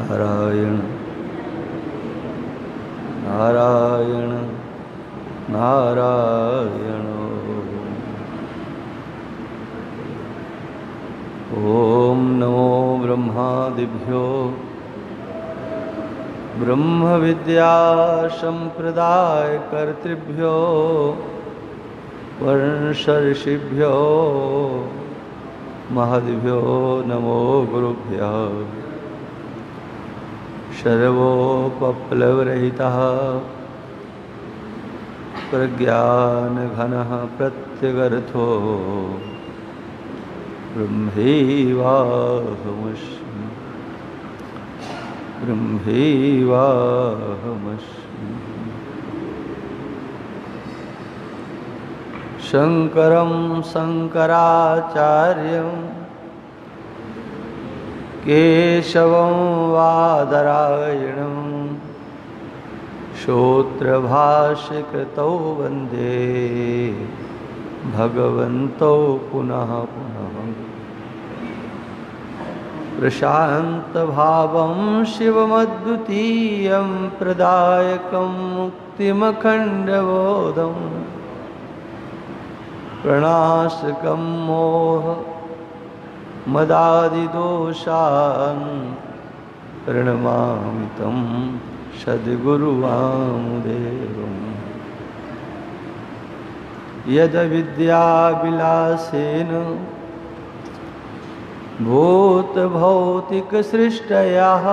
नारायण नारायण नारायण। ओम नमो ब्रह्मादिभ्यो ब्रह्म विद्या संप्रदाय कर्तृभ्यो वर्षर्षिभ्यो महद्भ्यो नमो गुरुभ्यः। सर्वोपप्लवरहितः प्रज्ञानघनः प्रत्यगर्थो ब्रह्मैवाहमस्मि ब्रह्मैवाहमस्मि। शंकरं शंकराचार्यं केशवं वादरायणं श्रोत्रभाष्यकृतौ वन्दे भगवन्तौ पुनः पुनः। प्रशान्तभावं शिवमद्वितीयं प्रदायकं मुक्तिमखण्डबोधम् प्रणाशकं मोह मदादिदोषान् प्रणमामि तं सद्गुरुवामुदेवम्। यद्विद्याविलासेन भूतभौतिकसृष्टयः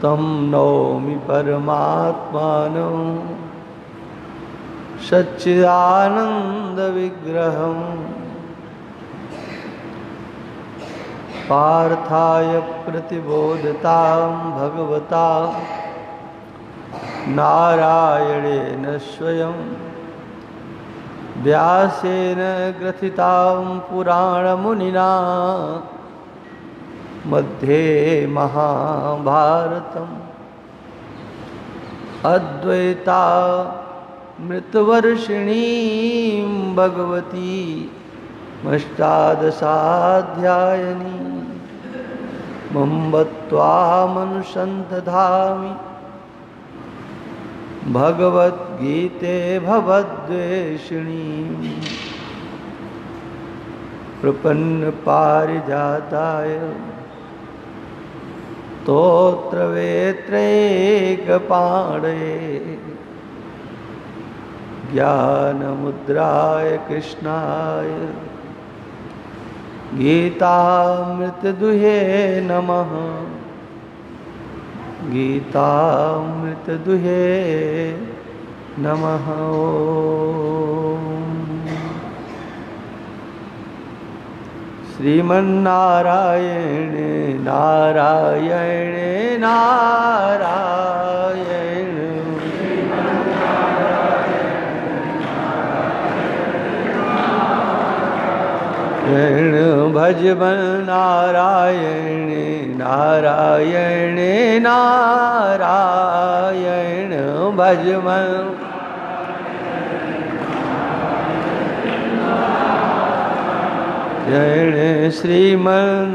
तं नौमि परमात्मानं सच्चिदानन्दविग्रहम्। पार्थाय प्रतिबोधतां भगवता नारायणेन स्वयं व्यासेन ग्रथितां पुराणमुनिना मध्ये महाभारतम् अद्वैतामृतवर्षिणीं भगवती अष्टादशाध्यायिनी मम्बत्वामनुसन्धधामि भगवद्गीते भवद्वेषिणीं। प्रपन्नपारिजाताय स्तोत्रवेत्रैकपाणये ज्ञानमुद्राय कृष्णाय गीतामृतदुहे नमः गीतामृतदुहे नमः। श्रीमन्नारायण नारायण नारायण भजमन नारायण नारायण नारायण भजमन। श्रीमन्नारायण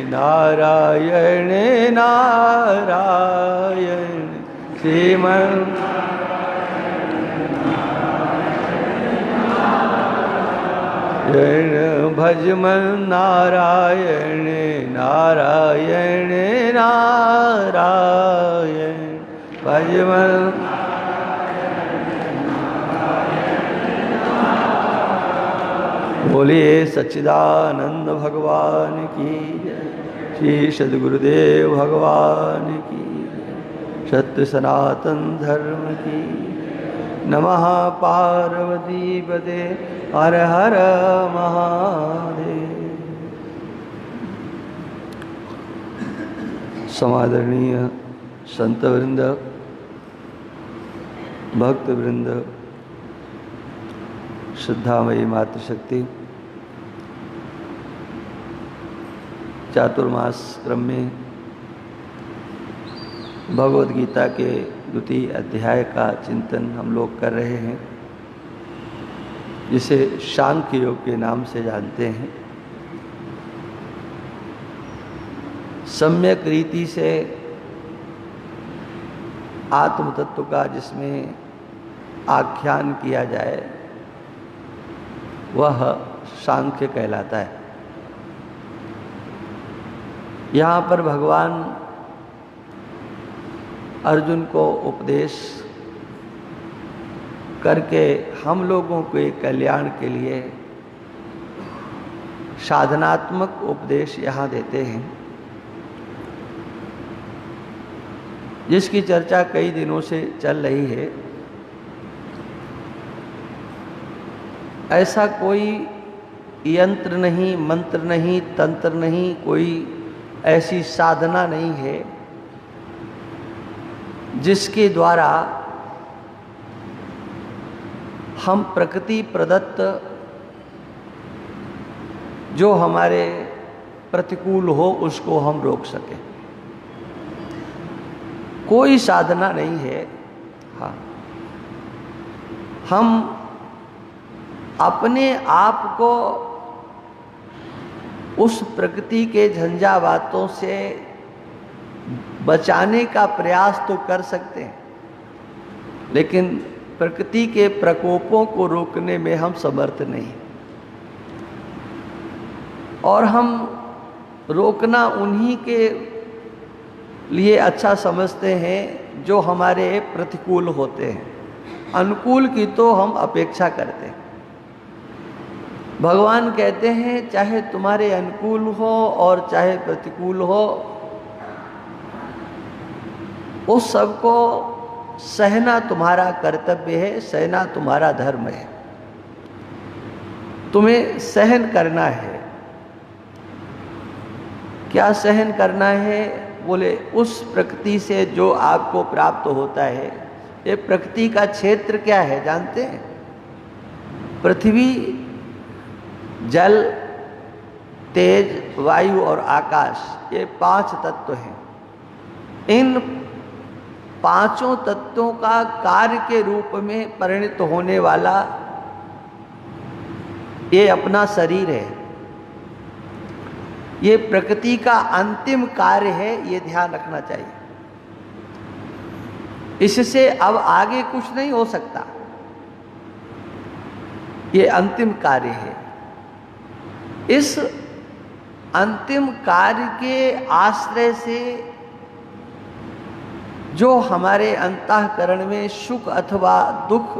नारायण नारायण श्रीमन् भजमन नारायण नारायण नारायण भजमन। बोलिए सच्चिदानंद भगवान की जय। श्री सद्गुरुदेव भगवान की जय। सत्य सनातन धर्म की नमः। पार्वती पते हर हर महादेव। समादरणीय संत वृंद, भक्त वृंद, श्रद्धामयी मातृशक्ति, चातुर्मास क्रम में भगवद गीता के द्वितीय अध्याय का चिंतन हम लोग कर रहे हैं, जिसे सांख्य योग के नाम से जानते हैं। सम्यक रीति से आत्म तत्व का जिसमें आख्यान किया जाए वह सांख्य कहलाता है। यहाँ पर भगवान अर्जुन को उपदेश करके हम लोगों के कल्याण के लिए साधनात्मक उपदेश यहाँ देते हैं, जिसकी चर्चा कई दिनों से चल रही है। ऐसा कोई यंत्र नहीं, मंत्र नहीं, तंत्र नहीं, कोई ऐसी साधना नहीं है जिसके द्वारा हम प्रकृति प्रदत्त जो हमारे प्रतिकूल हो उसको हम रोक सकें। कोई साधना नहीं है। हाँ, हम अपने आप को उस प्रकृति के झंझावातों से बचाने का प्रयास तो कर सकते हैं, लेकिन प्रकृति के प्रकोपों को रोकने में हम समर्थ नहीं। और हम रोकना उन्हीं के लिए अच्छा समझते हैं जो हमारे प्रतिकूल होते हैं। अनुकूल की तो हम अपेक्षा करते हैं। भगवान कहते हैं चाहे तुम्हारे अनुकूल हो और चाहे प्रतिकूल हो, उस सबको सहना तुम्हारा कर्तव्य है, सहना तुम्हारा धर्म है। तुम्हें सहन करना है। क्या सहन करना है? बोले उस प्रकृति से जो आपको प्राप्त होता है। ये प्रकृति का क्षेत्र क्या है जानते हैं? पृथ्वी, जल, तेज, वायु और आकाश, ये 5 तत्व हैं। इन 5 तत्वों का कार्य के रूप में परिणत होने वाला ये अपना शरीर है। ये प्रकृति का अंतिम कार्य है, ये ध्यान रखना चाहिए। इससे अब आगे कुछ नहीं हो सकता। ये अंतिम कार्य है। इस अंतिम कार्य के आश्रय से जो हमारे अंतःकरण में सुख अथवा दुख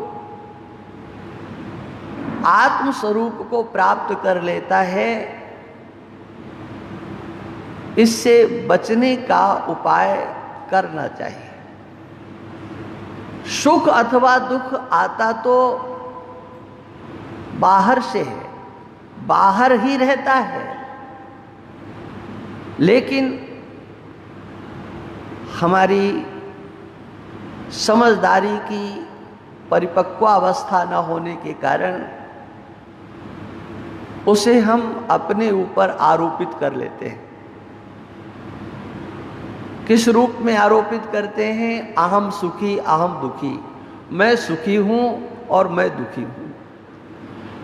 आत्म स्वरूप को प्राप्त कर लेता है, इससे बचने का उपाय करना चाहिए। सुख अथवा दुख आता तो बाहर से है, बाहर ही रहता है, लेकिन हमारी समझदारी की परिपक्वावस्था न होने के कारण उसे हम अपने ऊपर आरोपित कर लेते हैं। किस रूप में आरोपित करते हैं? अहम सुखी अहम दुखी, मैं सुखी हूं और मैं दुखी हूं।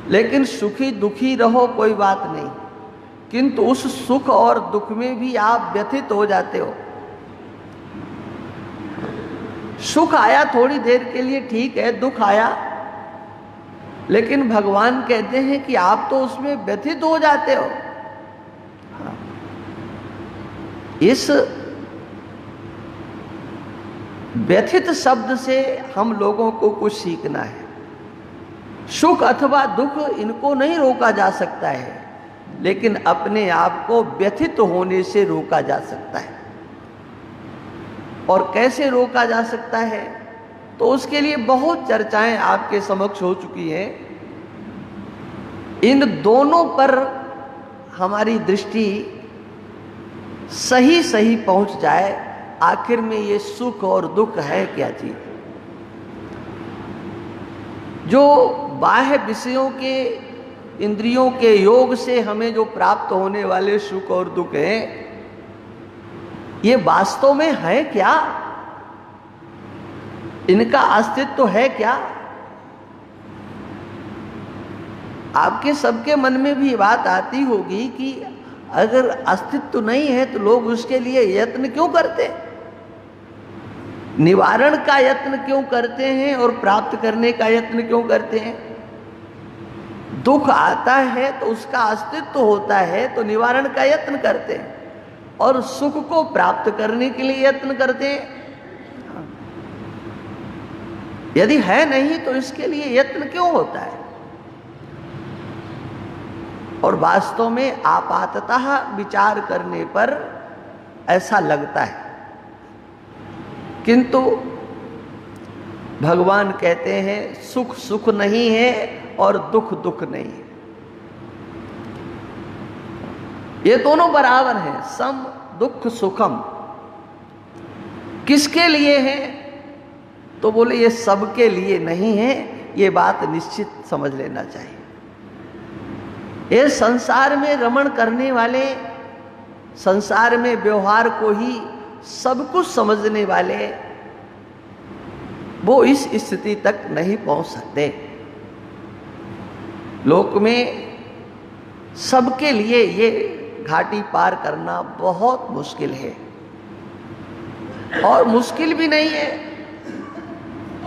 लेकिन सुखी दुखी रहो कोई बात नहीं, किंतु उस सुख और दुख में भी आप व्यथित हो जाते हो। सुख आया थोड़ी देर के लिए, ठीक है, दुख आया, लेकिन भगवान कहते हैं कि आप तो उसमें व्यथित हो जाते हो। इस व्यथित शब्द से हम लोगों को कुछ सीखना है। सुख अथवा दुख इनको नहीं रोका जा सकता है, लेकिन अपने आप को व्यथित होने से रोका जा सकता है। और कैसे रोका जा सकता है? तो उसके लिए बहुत चर्चाएं आपके समक्ष हो चुकी हैं। इन दोनों पर हमारी दृष्टि सही सही पहुंच जाए, आखिर में ये सुख और दुख है क्या चीज? जो बाह्य विषयों के, इंद्रियों के योग से हमें जो प्राप्त होने वाले सुख और दुख हैं, ये वास्तव में है क्या? इनका अस्तित्व है क्या? आपके सबके मन में भी बात आती होगी कि अगर अस्तित्व नहीं है तो लोग उसके लिए यत्न क्यों करते, निवारण का यत्न क्यों करते हैं और प्राप्त करने का यत्न क्यों करते हैं? दुख आता है तो उसका अस्तित्व होता है तो निवारण का यत्न करते हैं, और सुख को प्राप्त करने के लिए यत्न करते हैं। यदि है नहीं तो इसके लिए यत्न क्यों होता है? और वास्तव में आपाततः विचार करने पर ऐसा लगता है, किंतु भगवान कहते हैं सुख सुख नहीं है और दुख दुख नहीं है, ये दोनों बराबर हैं, सम दुख सुखम। किसके लिए है? तो बोले ये सबके लिए नहीं है, ये बात निश्चित समझ लेना चाहिए। ये संसार में रमण करने वाले, संसार में व्यवहार को ही सब कुछ समझने वाले, वो इस स्थिति तक नहीं पहुंच सकते। लोक में सबके लिए ये घाटी पार करना बहुत मुश्किल है, और मुश्किल भी नहीं है।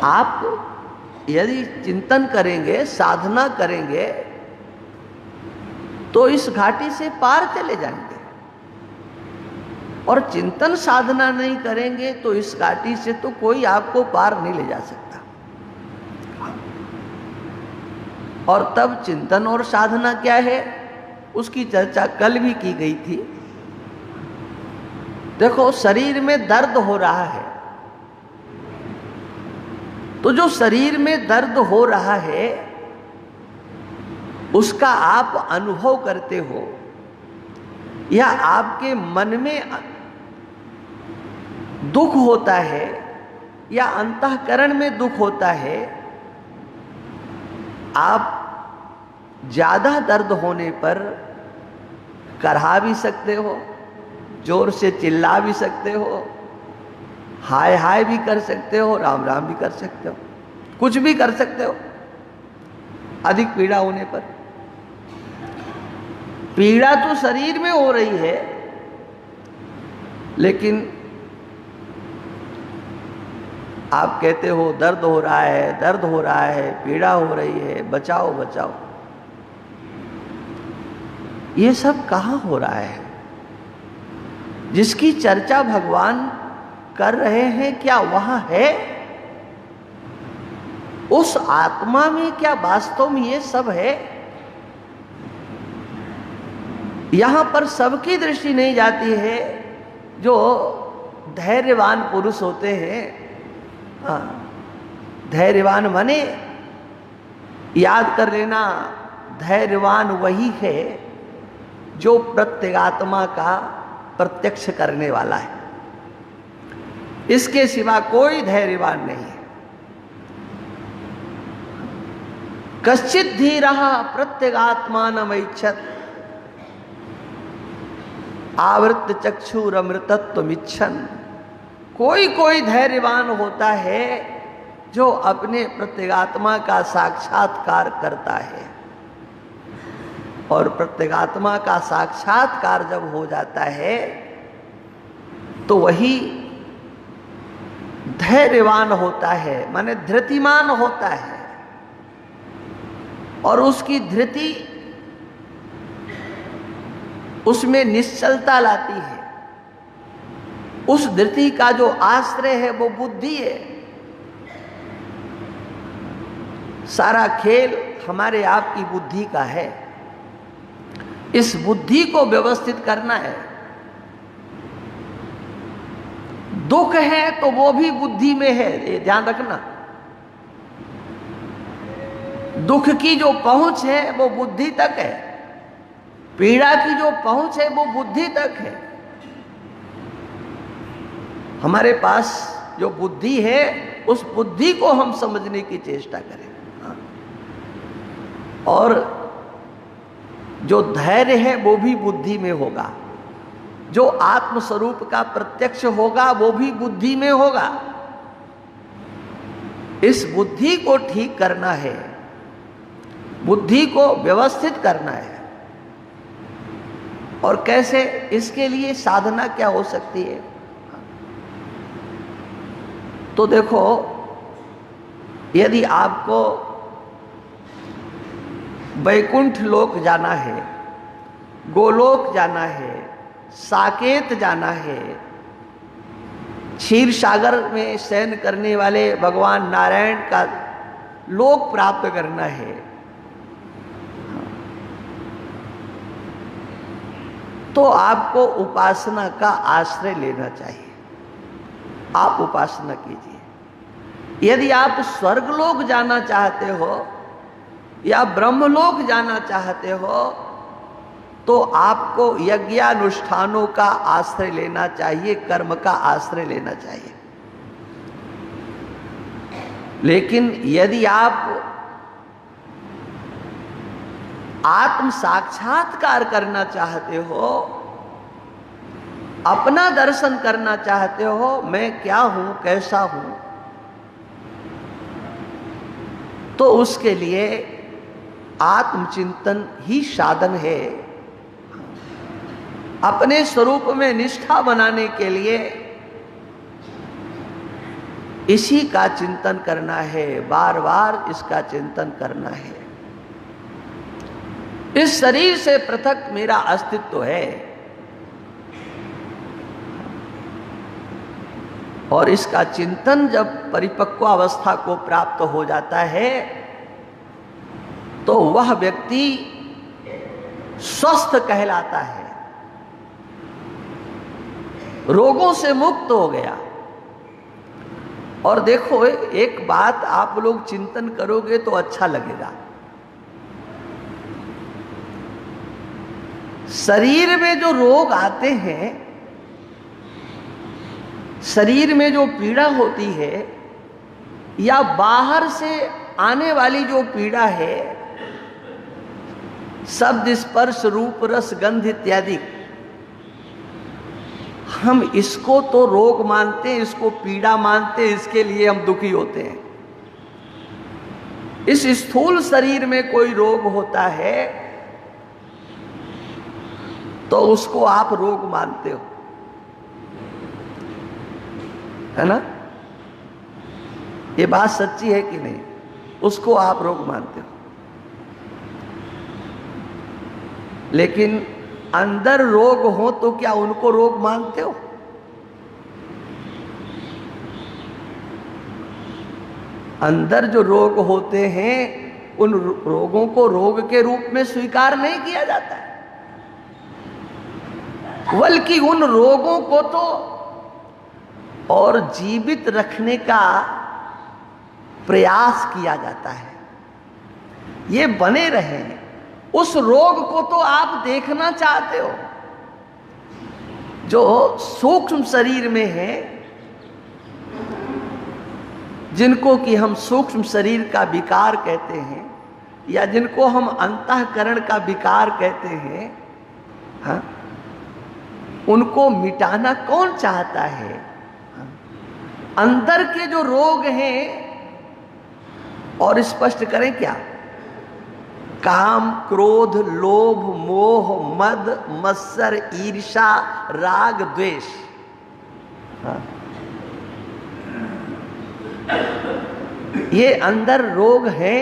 आप यदि चिंतन करेंगे, साधना करेंगे, तो इस घाटी से पार चले जाएंगे, और चिंतन साधना नहीं करेंगे तो इस घाटी से तो कोई आपको पार नहीं ले जा सकता। और तब चिंतन और साधना क्या है, उसकी चर्चा कल भी की गई थी। देखो, शरीर में दर्द हो रहा है, तो जो शरीर में दर्द हो रहा है उसका आप अनुभव करते हो, या आपके मन में दुख होता है, या अंतःकरण में दुख होता है, आप ज्यादा दर्द होने पर करहा भी सकते हो, जोर से चिल्ला भी सकते हो, हाय हाय भी कर सकते हो, राम राम भी कर सकते हो, कुछ भी कर सकते हो। अधिक पीड़ा होने पर, पीड़ा तो शरीर में हो रही है, लेकिन आप कहते हो दर्द हो रहा है, दर्द हो रहा है, पीड़ा हो रही है, बचाओ बचाओ। ये सब कहाँ हो रहा है? जिसकी चर्चा भगवान कर रहे हैं, क्या वहां है? उस आत्मा में क्या वास्तव में ये सब है? यहां पर सबकी दृष्टि नहीं जाती है। जो धैर्यवान पुरुष होते हैं, धैर्यवान माने याद कर लेना, धैर्यवान वही है जो प्रत्यगात्मा का प्रत्यक्ष करने वाला है। इसके सिवा कोई धैर्यवान नहीं है। कश्चित धीरः प्रत्यगात्मानमैच्छत् आवृत्त चक्षुरमृतत्वमिच्छन्। कोई कोई धैर्यवान होता है जो अपने प्रत्यगात्मा का साक्षात्कार करता है, और प्रत्यगात्मा का साक्षात्कार जब हो जाता है तो वही धैर्यवान होता है, माने धृतिमान होता है, और उसकी धृति उसमें निश्चलता लाती है। उस धृति का जो आश्रय है वो बुद्धि है। सारा खेल हमारे आप की बुद्धि का है। इस बुद्धि को व्यवस्थित करना है। दुख है तो वो भी बुद्धि में है, ये ध्यान रखना। दुख की जो पहुंच है वो बुद्धि तक है, पीड़ा की जो पहुंच है वो बुद्धि तक है। हमारे पास जो बुद्धि है उस बुद्धि को हम समझने की चेष्टा करें। और जो धैर्य है वो भी बुद्धि में होगा, जो आत्म स्वरूप का प्रत्यक्ष होगा वो भी बुद्धि में होगा। इस बुद्धि को ठीक करना है, बुद्धि को व्यवस्थित करना है। और कैसे, इसके लिए साधना क्या हो सकती है? तो देखो, यदि आपको वैकुंठ लोक जाना है, गोलोक जाना है, साकेत जाना है, क्षीर सागर में शयन करने वाले भगवान नारायण का लोक प्राप्त करना है, तो आपको उपासना का आश्रय लेना चाहिए। आप उपासना कीजिए। यदि आप स्वर्गलोक जाना चाहते हो या ब्रह्मलोक जाना चाहते हो, तो आपको यज्ञानुष्ठानों का आश्रय लेना चाहिए, कर्म का आश्रय लेना चाहिए। लेकिन यदि आप आत्म साक्षात्कार करना चाहते हो, अपना दर्शन करना चाहते हो, मैं क्या हूं, कैसा हूं, तो उसके लिए आत्मचिंतन ही साधन है। अपने स्वरूप में निष्ठा बनाने के लिए इसी का चिंतन करना है, बार बार इसका चिंतन करना है। इस शरीर से पृथक मेरा अस्तित्व है, और इसका चिंतन जब परिपक्व अवस्था को प्राप्त हो जाता है, तो वह व्यक्ति स्वस्थ कहलाता है, रोगों से मुक्त हो गया। और देखो, एक बात आप लोग चिंतन करोगे तो अच्छा लगेगा। शरीर में जो रोग आते हैं, शरीर में जो पीड़ा होती है, या बाहर से आने वाली जो पीड़ा है, शब्द स्पर्श रूप रस गंध इत्यादि, हम इसको तो रोग मानते हैं, इसको पीड़ा मानते हैं, इसके लिए हम दुखी होते हैं। इस स्थूल शरीर में कोई रोग होता है तो उसको आप रोग मानते हो, है ना? ये बात सच्ची है कि नहीं? उसको आप रोग मानते हो। लेकिन अंदर रोग हो तो क्या उनको रोग मानते हो? अंदर जो रोग होते हैं, उन रोगों को रोग के रूप में स्वीकार नहीं किया जाता है, बल्कि उन रोगों को तो और जीवित रखने का प्रयास किया जाता है, ये बने रहें। उस रोग को तो आप देखना चाहते हो जो सूक्ष्म शरीर में है, जिनको कि हम सूक्ष्म शरीर का विकार कहते हैं, या जिनको हम अंतःकरण का विकार कहते हैं। हाँ, उनको मिटाना कौन चाहता है? अंदर के जो रोग हैं, और स्पष्ट करें क्या, काम, क्रोध, लोभ, मोह, मद, मत्सर, ईर्षा, राग, द्वेष, हाँ, ये अंदर रोग हैं।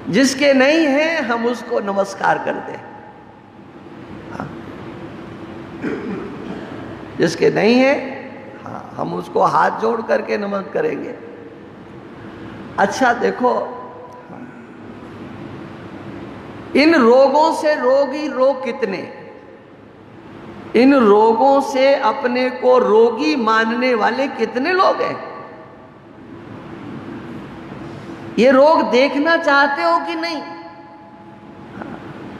जिसके नहीं है हम उसको नमस्कार करते हैं, हाँ। जिसके नहीं है, हाँ, हम उसको हाथ जोड़ करके नमन करेंगे। अच्छा देखो, इन रोगों से रोगी रोग कितने, इन रोगों से अपने को रोगी मानने वाले कितने लोग हैं? ये रोग देखना चाहते हो कि नहीं?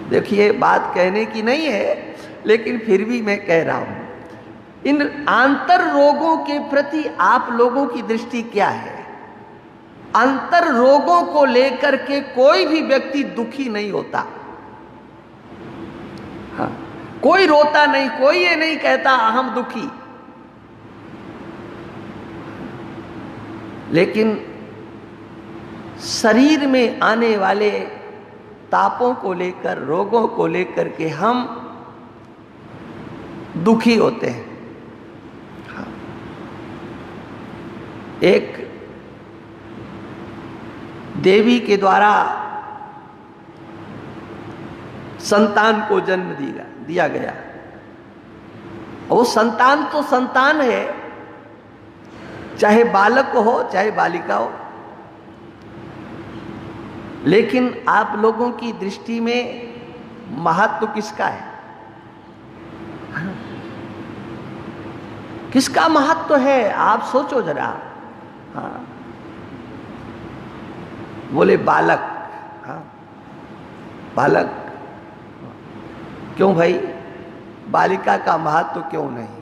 देखिए, बात कहने की नहीं है, लेकिन फिर भी मैं कह रहा हूं, इन आंतर रोगों के प्रति आप लोगों की दृष्टि क्या है? अंतर रोगों को लेकर के कोई भी व्यक्ति दुखी नहीं होता, हाँ, कोई रोता नहीं, कोई ये नहीं कहता हम दुखी। लेकिन शरीर में आने वाले तापों को लेकर, रोगों को लेकर के हम दुखी होते हैं। एक देवी के द्वारा संतान को जन्म दिया गया। वो संतान तो संतान है, चाहे बालक हो चाहे बालिका हो, लेकिन आप लोगों की दृष्टि में महत्व किसका है? किसका महत्व है? आप सोचो जरा। हाँ, बोले बालक। हाँ, बालक। क्यों भाई, बालिका का महत्व क्यों नहीं?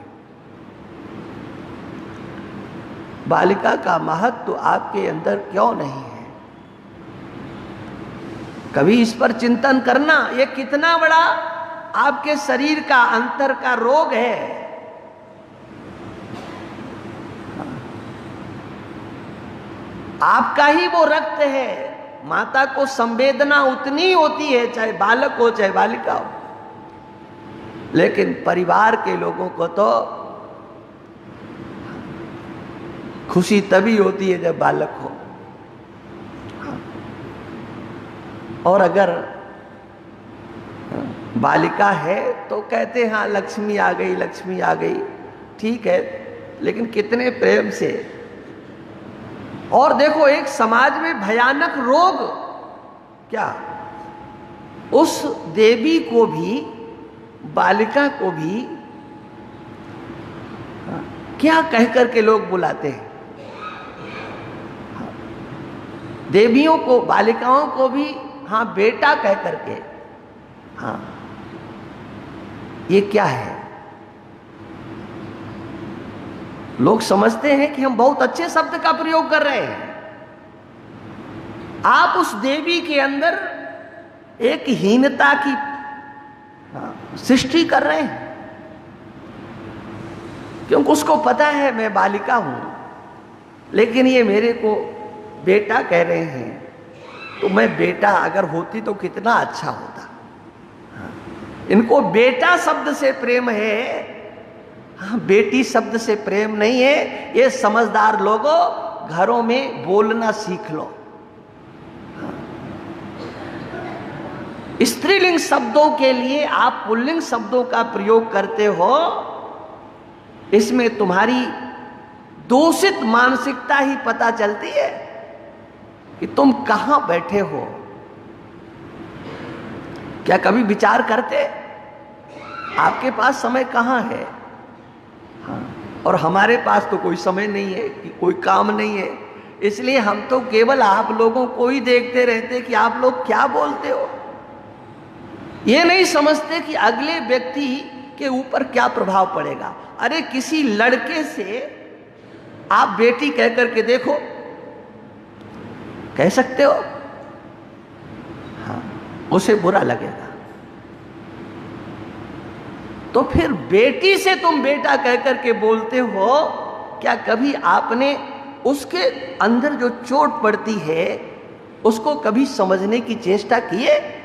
बालिका का महत्व आपके अंदर क्यों नहीं है? कभी इस पर चिंतन करना। ये कितना बड़ा आपके शरीर का अंतर का रोग है। आपका ही वो रक्त है। माता को संवेदना उतनी होती है, चाहे बालक हो चाहे बालिका हो, लेकिन परिवार के लोगों को तो खुशी तभी होती है जब बालक हो। और अगर बालिका है तो कहते हैं हाँ लक्ष्मी आ गई, लक्ष्मी आ गई। ठीक है, लेकिन कितने प्रेम से। और देखो, एक समाज में भयानक रोग क्या, उस देवी को भी, बालिका को भी क्या कहकर के लोग बुलाते हैं? देवियों को, बालिकाओं को भी हाँ बेटा कह करके। हाँ, ये क्या है? लोग समझते हैं कि हम बहुत अच्छे शब्द का प्रयोग कर रहे हैं। आप उस देवी के अंदर एक हीनता की सृष्टि कर रहे हैं, क्योंकि उसको पता है मैं बालिका हूं, लेकिन ये मेरे को बेटा कह रहे हैं, तो मैं बेटा अगर होती तो कितना अच्छा होता। इनको बेटा शब्द से प्रेम है, हाँ, बेटी शब्द से प्रेम नहीं है। ये समझदार लोगों, घरों में बोलना सीख लो। स्त्रीलिंग शब्दों के लिए आप पुल्लिंग शब्दों का प्रयोग करते हो, इसमें तुम्हारी दूषित मानसिकता ही पता चलती है कि तुम कहां बैठे हो। क्या कभी विचार करते आपके पास समय कहां है? हाँ, और हमारे पास तो कोई समय नहीं है, कि कोई काम नहीं है, इसलिए हम तो केवल आप लोगों को ही देखते रहते कि आप लोग क्या बोलते हो। ये नहीं समझते कि अगले व्यक्ति के ऊपर क्या प्रभाव पड़ेगा। अरे किसी लड़के से आप बेटी कह करके देखो, कह सकते हो? हाँ, उसे बुरा लगेगा। तो फिर बेटी से तुम बेटा कह करके बोलते हो, क्या कभी आपने उसके अंदर जो चोट पड़ती है उसको कभी समझने की चेष्टा की है?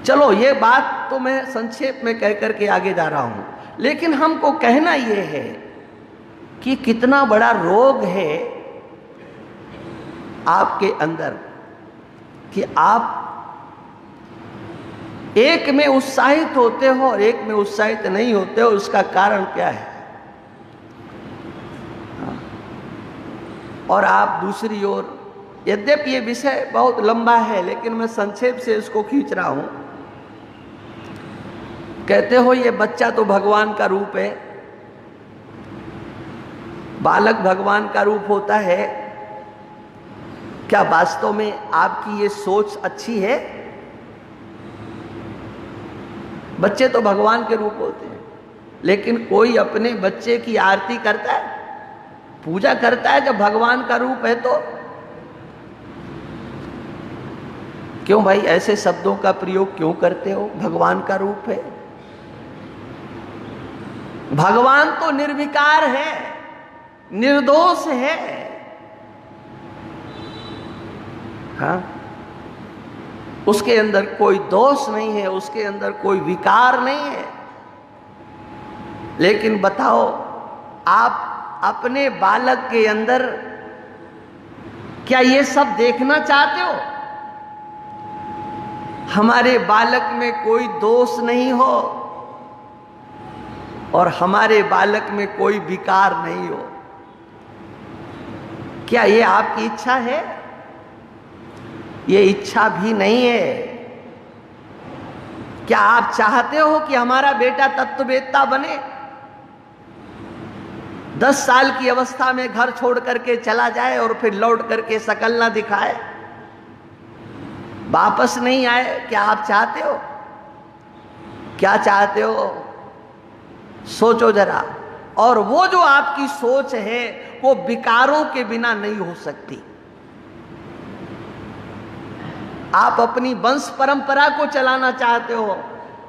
चलो, ये बात तो मैं संक्षेप में कह करके आगे जा रहा हूं, लेकिन हमको कहना यह है कि कितना बड़ा रोग है आपके अंदर कि आप एक में उत्साहित होते हो और एक में उत्साहित नहीं होते हो। उसका कारण क्या है? और आप दूसरी ओर, यद्यपि ये विषय बहुत लंबा है, लेकिन मैं संक्षेप से इसको खींच रहा हूं। कहते हो ये बच्चा तो भगवान का रूप है, बालक भगवान का रूप होता है। क्या वास्तव में आपकी ये सोच अच्छी है? बच्चे तो भगवान के रूप होते हैं, लेकिन कोई अपने बच्चे की आरती करता है, पूजा करता है जब भगवान का रूप है तो? क्यों भाई ऐसे शब्दों का प्रयोग क्यों करते हो? भगवान का रूप है। भगवान तो निर्विकार है, निर्दोष है। हाँ, उसके अंदर कोई दोष नहीं है, उसके अंदर कोई विकार नहीं है। लेकिन बताओ, आप अपने बालक के अंदर क्या ये सब देखना चाहते हो? हमारे बालक में कोई दोष नहीं हो और हमारे बालक में कोई विकार नहीं हो। क्या ये आपकी इच्छा है? ये इच्छा भी नहीं है। क्या आप चाहते हो कि हमारा बेटा तत्ववेत्ता बने? 10 साल की अवस्था में घर छोड़ करके चला जाए और फिर लौट करके शकल ना दिखाए, वापस नहीं आए? क्या आप चाहते हो? क्या चाहते हो? सोचो जरा। और वो जो आपकी सोच है वो विकारों के बिना नहीं हो सकती। आप अपनी वंश परंपरा को चलाना चाहते हो,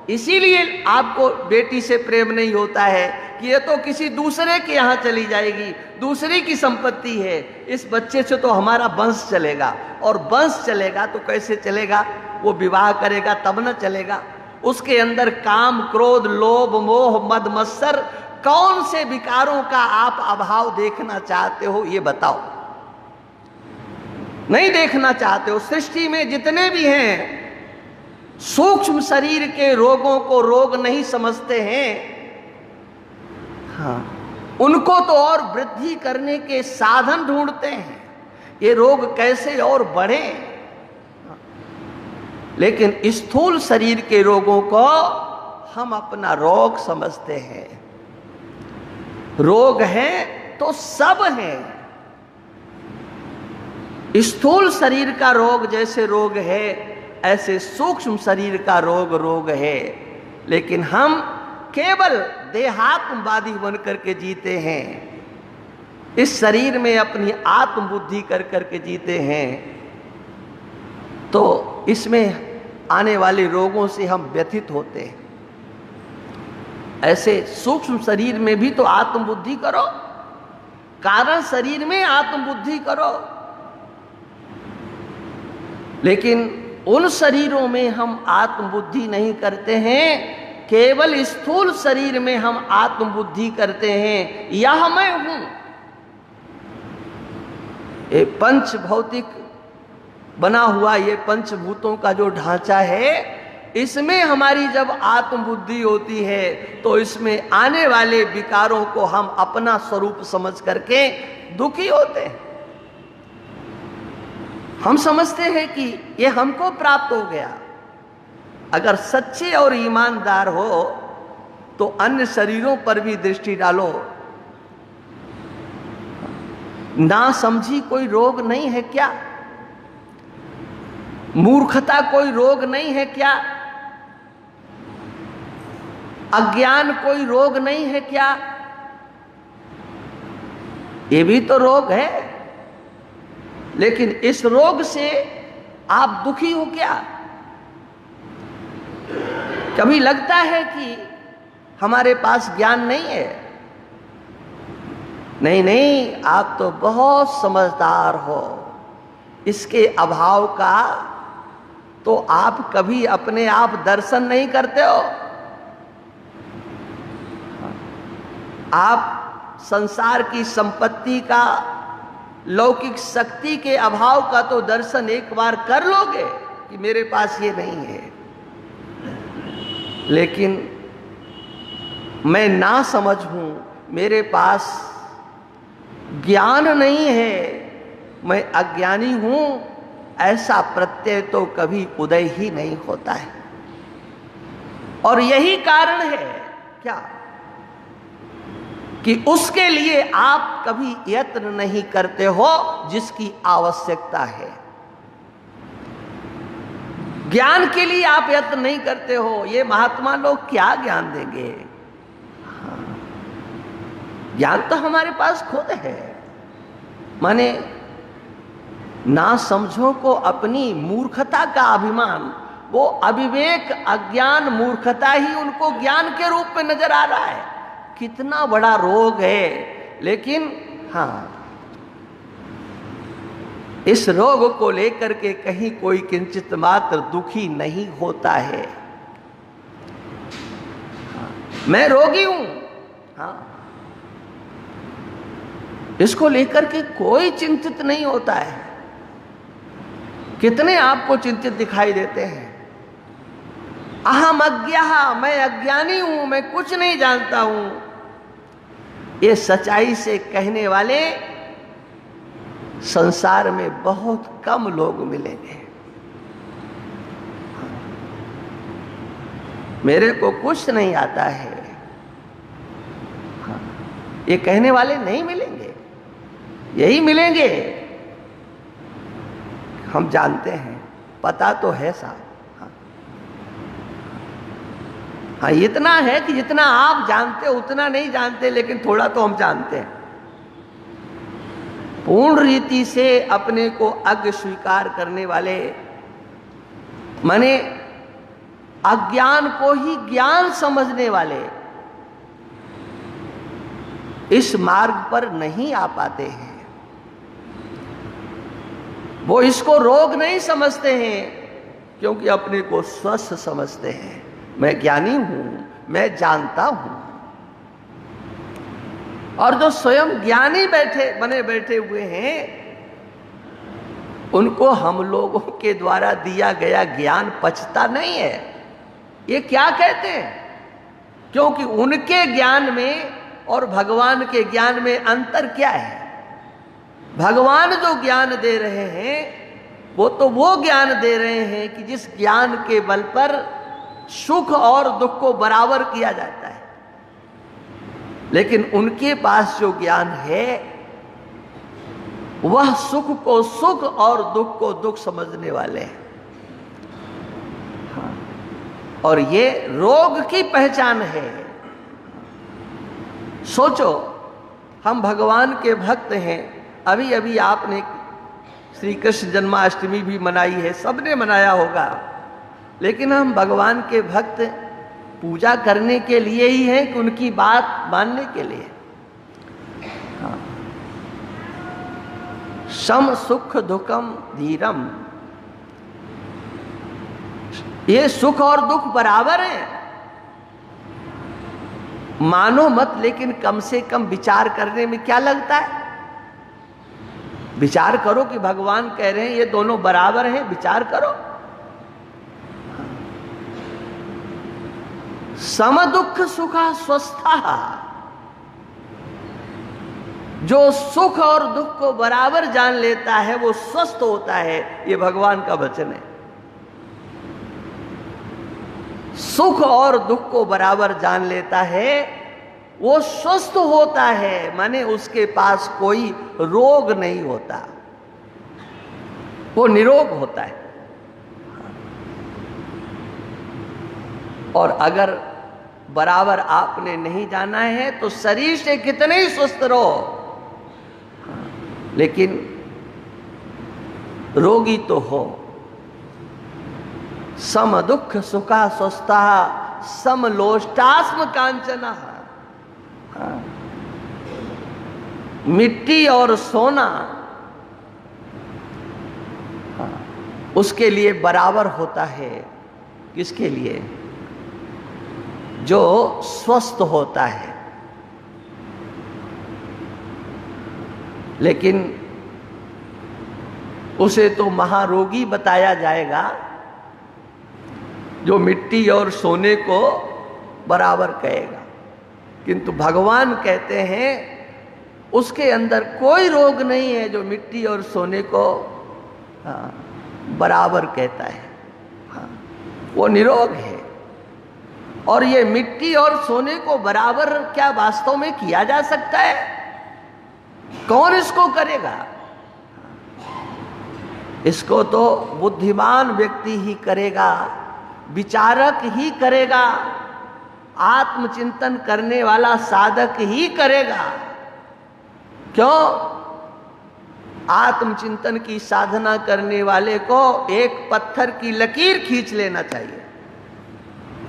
इसीलिए आपको बेटी से प्रेम नहीं होता है कि ये तो किसी दूसरे के यहां चली जाएगी, दूसरे की संपत्ति है, इस बच्चे से तो हमारा वंश चलेगा। और वंश चलेगा तो कैसे चलेगा? वो विवाह करेगा तब न चलेगा। उसके अंदर काम, क्रोध, लोभ, मोह, मद, मत्सर, कौन से विकारों का आप अभाव देखना चाहते हो? ये बताओ। नहीं देखना चाहते हो। सृष्टि में जितने भी हैं सूक्ष्म शरीर के रोगों को रोग नहीं समझते हैं। हाँ, उनको तो और वृद्धि करने के साधन ढूंढते हैं, ये रोग कैसे और बढ़े। लेकिन स्थूल शरीर के रोगों को हम अपना रोग समझते हैं। रोग है तो सब है। स्थूल शरीर का रोग जैसे रोग है, ऐसे सूक्ष्म शरीर का रोग रोग है। लेकिन हम केवल देहात्मवादी बन करके जीते हैं, इस शरीर में अपनी आत्म बुद्धि कर करके जीते हैं, तो इसमें आने वाले रोगों से हम व्यथित होते हैं। ऐसे सूक्ष्म शरीर में भी तो आत्म बुद्धि करो, कारण शरीर में आत्म बुद्धि करो। लेकिन उन शरीरों में हम आत्म बुद्धि नहीं करते हैं, केवल स्थूल शरीर में हम आत्म बुद्धि करते हैं। यह मैं हूं। ये पंच भौतिक बना हुआ ये पंचभूतों का जो ढांचा है, इसमें हमारी जब आत्म बुद्धि होती है तो इसमें आने वाले विकारों को हम अपना स्वरूप समझ करके दुखी होते हैं। हम समझते हैं कि ये हमको प्राप्त हो गया। अगर सच्चे और ईमानदार हो तो अन्य शरीरों पर भी दृष्टि डालो। ना समझी कोई रोग नहीं है क्या? मूर्खता कोई रोग नहीं है क्या? अज्ञान कोई रोग नहीं है क्या? ये भी तो रोग है। लेकिन इस रोग से आप दुखी हो क्या? कभी लगता है कि हमारे पास ज्ञान नहीं है? नहीं नहीं, आप तो बहुत समझदार हो। इसके अभाव का तो आप कभी अपने आप दर्शन नहीं करते हो। आप संसार की संपत्ति का, लौकिक शक्ति के अभाव का तो दर्शन एक बार कर लोगे कि मेरे पास ये नहीं है। लेकिन मैं ना समझ हूं, मेरे पास ज्ञान नहीं है, मैं अज्ञानी हूं, ऐसा प्रत्यय तो कभी उदय ही नहीं होता है। और यही कारण है क्या कि उसके लिए आप कभी यत्न नहीं करते हो जिसकी आवश्यकता है। ज्ञान के लिए आप यत्न नहीं करते हो। ये महात्मा लोग क्या ज्ञान देंगे? ज्ञान तो हमारे पास खुद है। माने ना समझो को अपनी मूर्खता का अभिमान, वो अविवेक, अज्ञान, मूर्खता ही उनको ज्ञान के रूप में नजर आ रहा है। कितना बड़ा रोग है। लेकिन हाँ, इस रोग को लेकर के कहीं कोई किंचित मात्र दुखी नहीं होता है। मैं रोगी हूं, हाँ, इसको लेकर के कोई चिंतित नहीं होता है। कितने आपको चिंतित दिखाई देते हैं। अहम अज्ञः, मैं अज्ञानी हूं, मैं कुछ नहीं जानता हूं। ये सच्चाई से कहने वाले संसार में बहुत कम लोग मिलेंगे। मेरे को कुछ नहीं आता है, ये कहने वाले नहीं मिलेंगे। यही मिलेंगे, हम जानते हैं, पता तो है साहब। हाँ, इतना है कि जितना आप जानते हो उतना नहीं जानते, लेकिन थोड़ा तो हम जानते हैं। पूर्ण रीति से अपने को अज्ञ स्वीकार करने वाले, माने अज्ञान को ही ज्ञान समझने वाले, इस मार्ग पर नहीं आ पाते हैं। वो इसको रोग नहीं समझते हैं, क्योंकि अपने को स्वस्थ समझते हैं। मैं ज्ञानी हूं, मैं जानता हूं। और जो स्वयं ज्ञानी बने बैठे हुए हैं, उनको हम लोगों के द्वारा दिया गया ज्ञान पचता नहीं है। ये क्या कहते हैं? क्योंकि उनके ज्ञान में और भगवान के ज्ञान में अंतर क्या है? भगवान जो ज्ञान दे रहे हैं वो तो वो ज्ञान दे रहे हैं कि जिस ज्ञान के बल पर सुख और दुख को बराबर किया जाता है। लेकिन उनके पास जो ज्ञान है वह सुख को सुख और दुख को दुख समझने वाले हैं। हाँ। और ये रोग की पहचान है। सोचो, हम भगवान के भक्त हैं। अभी अभी आपने श्री कृष्ण जन्माष्टमी भी मनाई है, सबने मनाया होगा। लेकिन हम भगवान के भक्त पूजा करने के लिए ही हैं कि उनकी बात मानने के लिए? हाँ। सम सुख दुखम धीरम, ये सुख और दुख बराबर हैं। मानो मत, लेकिन कम से कम विचार करने में क्या लगता है? विचार करो कि भगवान कह रहे हैं ये दोनों बराबर हैं, विचार करो। सम दुख सुखा स्वस्था, जो सुख और दुख को बराबर जान लेता है वो स्वस्थ होता है। ये भगवान का वचन है। सुख और दुख को बराबर जान लेता है वो स्वस्थ होता है, माने उसके पास कोई रोग नहीं होता, वो निरोग होता है। और अगर बराबर आपने नहीं जाना है तो शरीर से कितने ही स्वस्थ रहो, लेकिन रोगी तो हो। सम दुख सुखा स्वस्था सम लोष्टास्म कांचना। मिट्टी और सोना उसके लिए बराबर होता है। किसके लिए? जो स्वस्थ होता है। लेकिन उसे तो महारोगी बताया जाएगा जो मिट्टी और सोने को बराबर कहेगा। किंतु भगवान कहते हैं उसके अंदर कोई रोग नहीं है जो मिट्टी और सोने को बराबर कहता है। वो निरोग है। और ये मिट्टी और सोने को बराबर क्या वास्तव में किया जा सकता है? कौन इसको करेगा? इसको तो बुद्धिमान व्यक्ति ही करेगा, विचारक ही करेगा, आत्मचिंतन करने वाला साधक ही करेगा। क्यों? आत्मचिंतन की साधना करने वाले को एक पत्थर की लकीर खींच लेना चाहिए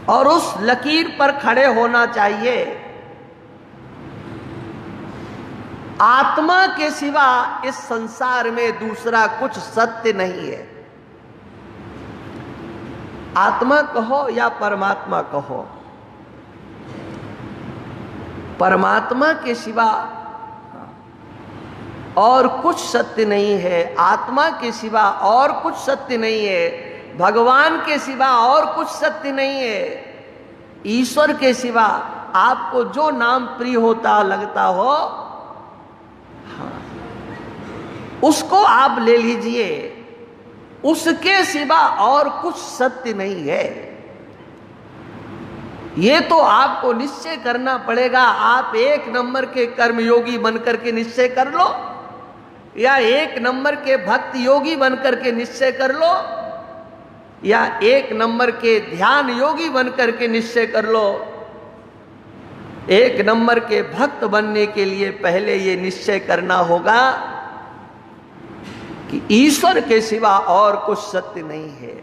और उस लकीर पर खड़े होना चाहिए। आत्मा के सिवा इस संसार में दूसरा कुछ सत्य नहीं है। आत्मा कहो या परमात्मा कहो, परमात्मा के सिवा और कुछ सत्य नहीं है, आत्मा के सिवा और कुछ सत्य नहीं है, भगवान के सिवा और कुछ सत्य नहीं है। ईश्वर के सिवा आपको जो नाम प्रिय होता लगता हो, हाँ, उसको आप ले लीजिए, उसके सिवा और कुछ सत्य नहीं है। ये तो आपको निश्चय करना पड़ेगा। आप एक नंबर के कर्मयोगी बनकर के निश्चय कर लो, या एक नंबर के भक्त योगी बनकर के निश्चय कर लो, या एक नंबर के ध्यान योगी बनकर के निश्चय कर लो। एक नंबर के भक्त बनने के लिए पहले ये निश्चय करना होगा कि ईश्वर के सिवा और कुछ सत्य नहीं है,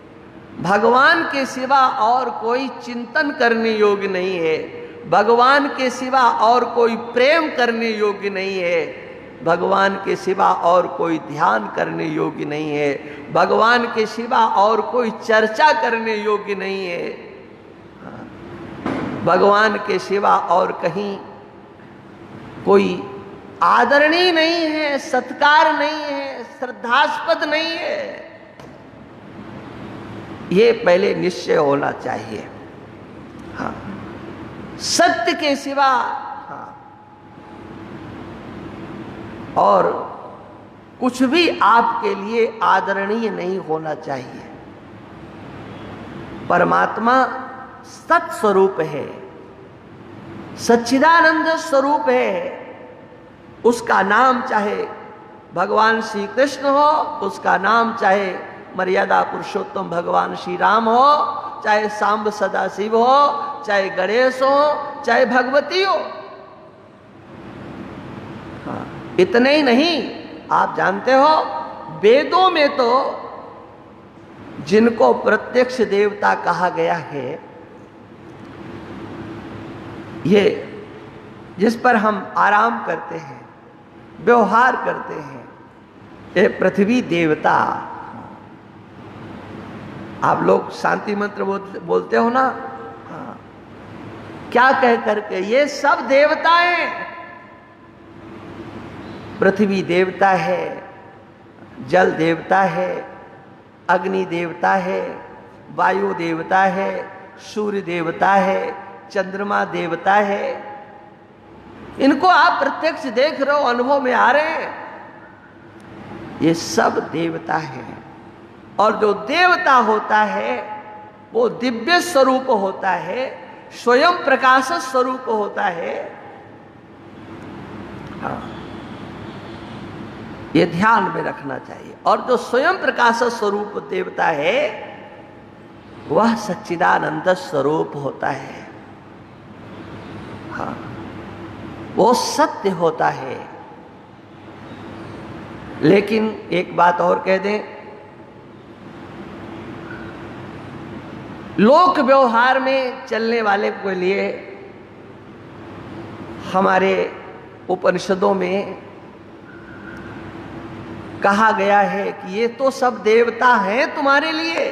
भगवान के सिवा और कोई चिंतन करने योग्य नहीं है, भगवान के सिवा और कोई प्रेम करने योग्य नहीं है, भगवान के सिवा और कोई ध्यान करने योग्य नहीं है, भगवान के सिवा और कोई चर्चा करने योग्य नहीं है, भगवान के सिवा और कहीं कोई आदरणीय नहीं है, सत्कार नहीं है, श्रद्धास्पद नहीं है। ये पहले निश्चय होना चाहिए। हाँ, सत्य के सिवा, हाँ, और कुछ भी आपके लिए आदरणीय नहीं होना चाहिए। परमात्मा सत स्वरूप है, सच्चिदानंद स्वरूप है। उसका नाम चाहे भगवान श्री कृष्ण हो, उसका नाम चाहे मर्यादा पुरुषोत्तम भगवान श्री राम हो, चाहे सांब सदाशिव हो, चाहे गणेश हो, चाहे भगवती हो। हाँ, इतने ही नहीं, आप जानते हो वेदों में तो जिनको प्रत्यक्ष देवता कहा गया है, ये जिस पर हम आराम करते हैं, व्यवहार करते हैं, ये पृथ्वी देवता। आप लोग शांति मंत्र बोलते हो ना, हाँ, क्या कह करके? ये सब देवताएं। पृथ्वी देवता है, जल देवता है, अग्नि देवता है, वायु देवता है, सूर्य देवता है, चंद्रमा देवता है। इनको आप प्रत्यक्ष देख रहे हो, अनुभव में आ रहे हैं। ये सब देवता है। और जो देवता होता है वो दिव्य स्वरूप होता है, स्वयं प्रकाश स्वरूप होता है। हाँ, ये ध्यान में रखना चाहिए। और जो स्वयं प्रकाश स्वरूप देवता है वह सच्चिदानंद स्वरूप होता है। हाँ, वो सत्य होता है। लेकिन एक बात और कह दें, लोक व्यवहार में चलने वाले के लिए हमारे उपनिषदों में कहा गया है कि ये तो सब देवता हैं तुम्हारे लिए।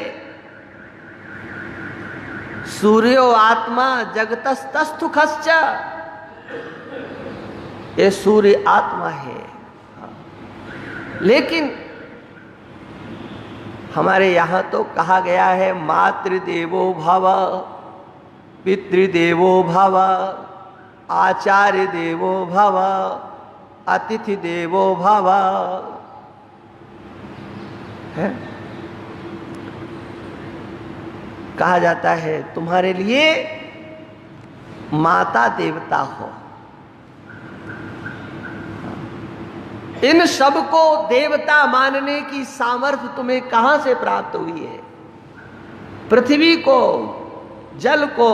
सूर्यो आत्मा जगतस्तस्थुखश्च, ये सूर्य आत्मा है। लेकिन हमारे यहाँ तो कहा गया है मातृदेवो भव, पितृदेवो भव, आचार्य देवो भव, अतिथि देवो भव। है? कहा जाता है तुम्हारे लिए माता देवता हो। इन सबको देवता मानने की सामर्थ्य तुम्हें कहां से प्राप्त हुई है? पृथ्वी को, जल को,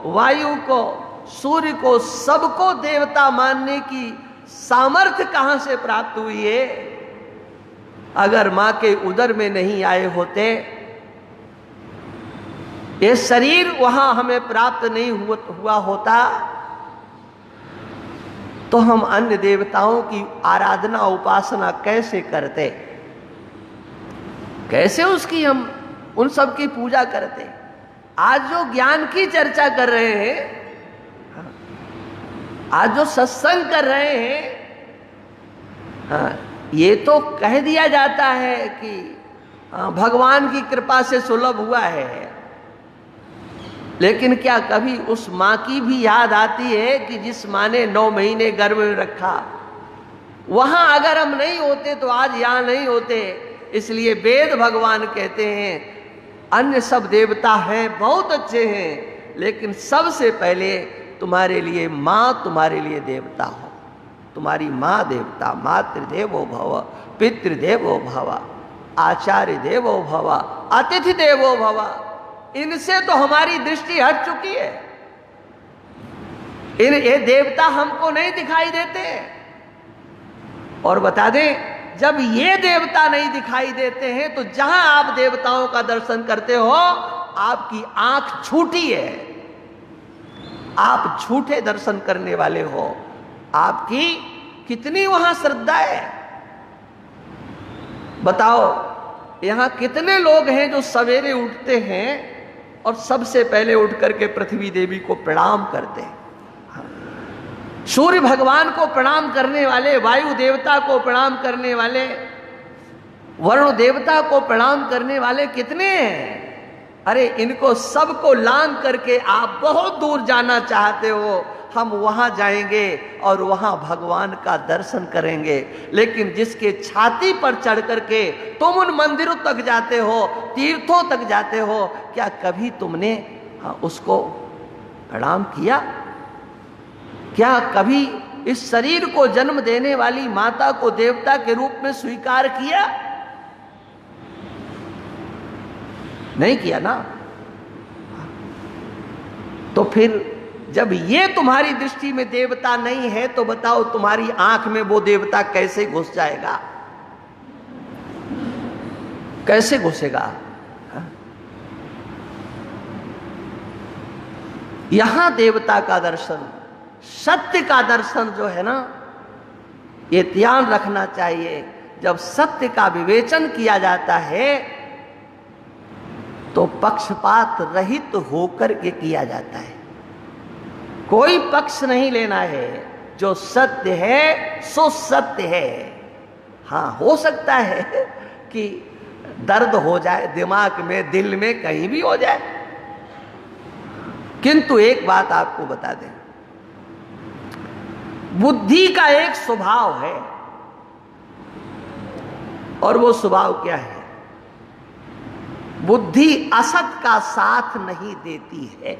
वायु को, सूर्य को, सबको देवता मानने की सामर्थ्य कहां से प्राप्त हुई है? अगर मां के उदर में नहीं आए होते, ये शरीर वहां हमें प्राप्त नहीं हुआ होता, तो हम अन्य देवताओं की आराधना उपासना कैसे करते, कैसे उसकी हम उन सब की पूजा करते। आज जो ज्ञान की चर्चा कर रहे हैं, आज जो सत्संग कर रहे हैं, ये तो कह दिया जाता है कि भगवान की कृपा से सुलभ हुआ है, लेकिन क्या कभी उस माँ की भी याद आती है कि जिस माँ ने 9 महीने गर्भ में रखा? वहां अगर हम नहीं होते तो आज यहां नहीं होते। इसलिए वेद भगवान कहते हैं अन्य सब देवता हैं, बहुत अच्छे हैं, लेकिन सबसे पहले तुम्हारे लिए माँ तुम्हारे लिए देवता हो। तुम्हारी माँ देवता, मातृदेवो भव, पितृदेवो भव, आचार्य देवो भव, अतिथि देवो भव। इनसे तो हमारी दृष्टि हट चुकी है। ये देवता हमको नहीं दिखाई देते। और बता दें, जब ये देवता नहीं दिखाई देते हैं तो जहां आप देवताओं का दर्शन करते हो आपकी आंख छूटी है, आप झूठे दर्शन करने वाले हो। आपकी कितनी वहां श्रद्धा है बताओ। यहां कितने लोग हैं जो सवेरे उठते हैं और सबसे पहले उठ करके पृथ्वी देवी को प्रणाम करते हैं, सूर्य भगवान को प्रणाम करने वाले, वायु देवता को प्रणाम करने वाले, वरुण देवता को प्रणाम करने वाले कितने हैं? अरे इनको सबको लांग करके आप बहुत दूर जाना चाहते हो, हम वहां जाएंगे और वहां भगवान का दर्शन करेंगे। लेकिन जिसके छाती पर चढ़ करके तुम उन मंदिरों तक जाते हो, तीर्थों तक जाते हो, क्या कभी तुमने उसको प्रणाम किया? क्या कभी इस शरीर को जन्म देने वाली माता को देवता के रूप में स्वीकार किया? नहीं किया ना। तो फिर जब ये तुम्हारी दृष्टि में देवता नहीं है तो बताओ तुम्हारी आंख में वो देवता कैसे घुस जाएगा? कैसे घुसेगा? यहां देवता का दर्शन, सत्य का दर्शन जो है ना, ये ध्यान रखना चाहिए। जब सत्य का विवेचन किया जाता है तो पक्षपात रहित होकर के किया जाता है। कोई पक्ष नहीं लेना है, जो सत्य है सो सत्य है। हाँ, हो सकता है कि दर्द हो जाए दिमाग में, दिल में, कहीं भी हो जाए, किंतु एक बात आपको बता दें, बुद्धि का एक स्वभाव है, और वो स्वभाव क्या है? बुद्धि असत का साथ नहीं देती है,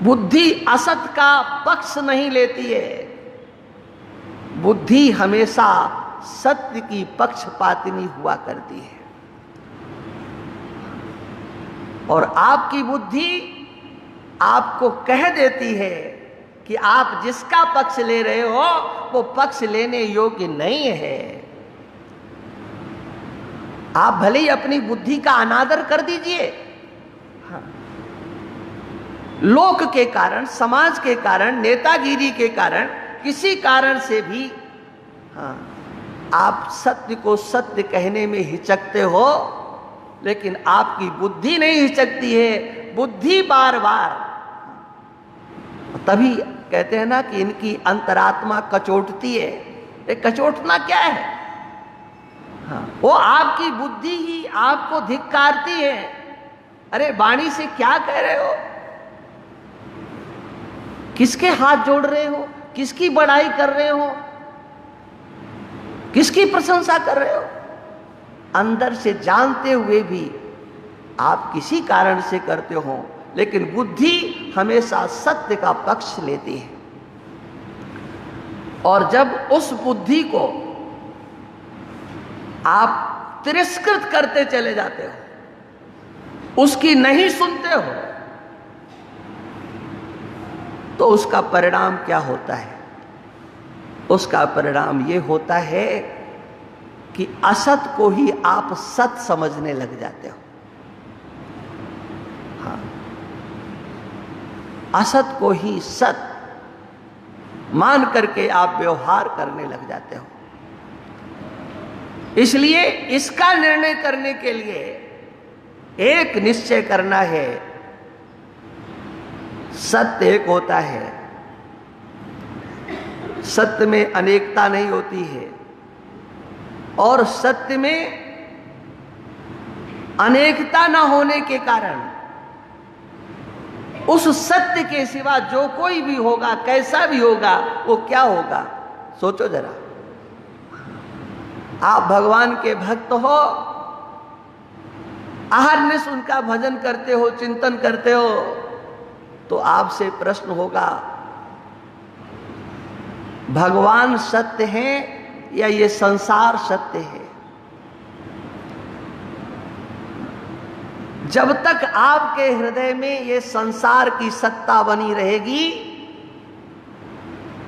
बुद्धि असत का पक्ष नहीं लेती है। बुद्धि हमेशा सत्य की पक्षपातिनी हुआ करती है। और आपकी बुद्धि आपको कह देती है कि आप जिसका पक्ष ले रहे हो वो पक्ष लेने योग्य नहीं है। आप भले ही अपनी बुद्धि का अनादर कर दीजिए, हाँ, लोक के कारण, समाज के कारण, नेतागिरी के कारण, किसी कारण से भी हाँ, आप सत्य को सत्य कहने में हिचकते हो, लेकिन आपकी बुद्धि नहीं हिचकती है। बुद्धि बार बार, तभी कहते हैं ना कि इनकी अंतरात्मा कचोटती है। ये कचोटना क्या है? हाँ, वो आपकी बुद्धि ही आपको धिक्कारती है। अरे वाणी से क्या कह रहे हो? किसके हाथ जोड़ रहे हो? किसकी बड़ाई कर रहे हो? किसकी प्रशंसा कर रहे हो? अंदर से जानते हुए भी आप किसी कारण से करते हो, लेकिन बुद्धि हमेशा सत्य का पक्ष लेती है। और जब उस बुद्धि को आप तिरस्कृत करते चले जाते हो, उसकी नहीं सुनते हो, तो उसका परिणाम क्या होता है? उसका परिणाम यह होता है कि असत को ही आप सत समझने लग जाते हो। हाँ, असत को ही सत, मान करके आप व्यवहार करने लग जाते हो। इसलिए इसका निर्णय करने के लिए एक निश्चय करना है, सत्य एक होता है, सत्य में अनेकता नहीं होती है, और सत्य में अनेकता न होने के कारण उस सत्य के सिवा जो कोई भी होगा, कैसा भी होगा, वो क्या होगा? सोचो जरा। आप भगवान के भक्त हो, अहर्निश उनका भजन करते हो, चिंतन करते हो, तो आपसे प्रश्न होगा, भगवान सत्य है या ये संसार सत्य है? जब तक आपके हृदय में ये संसार की सत्ता बनी रहेगी,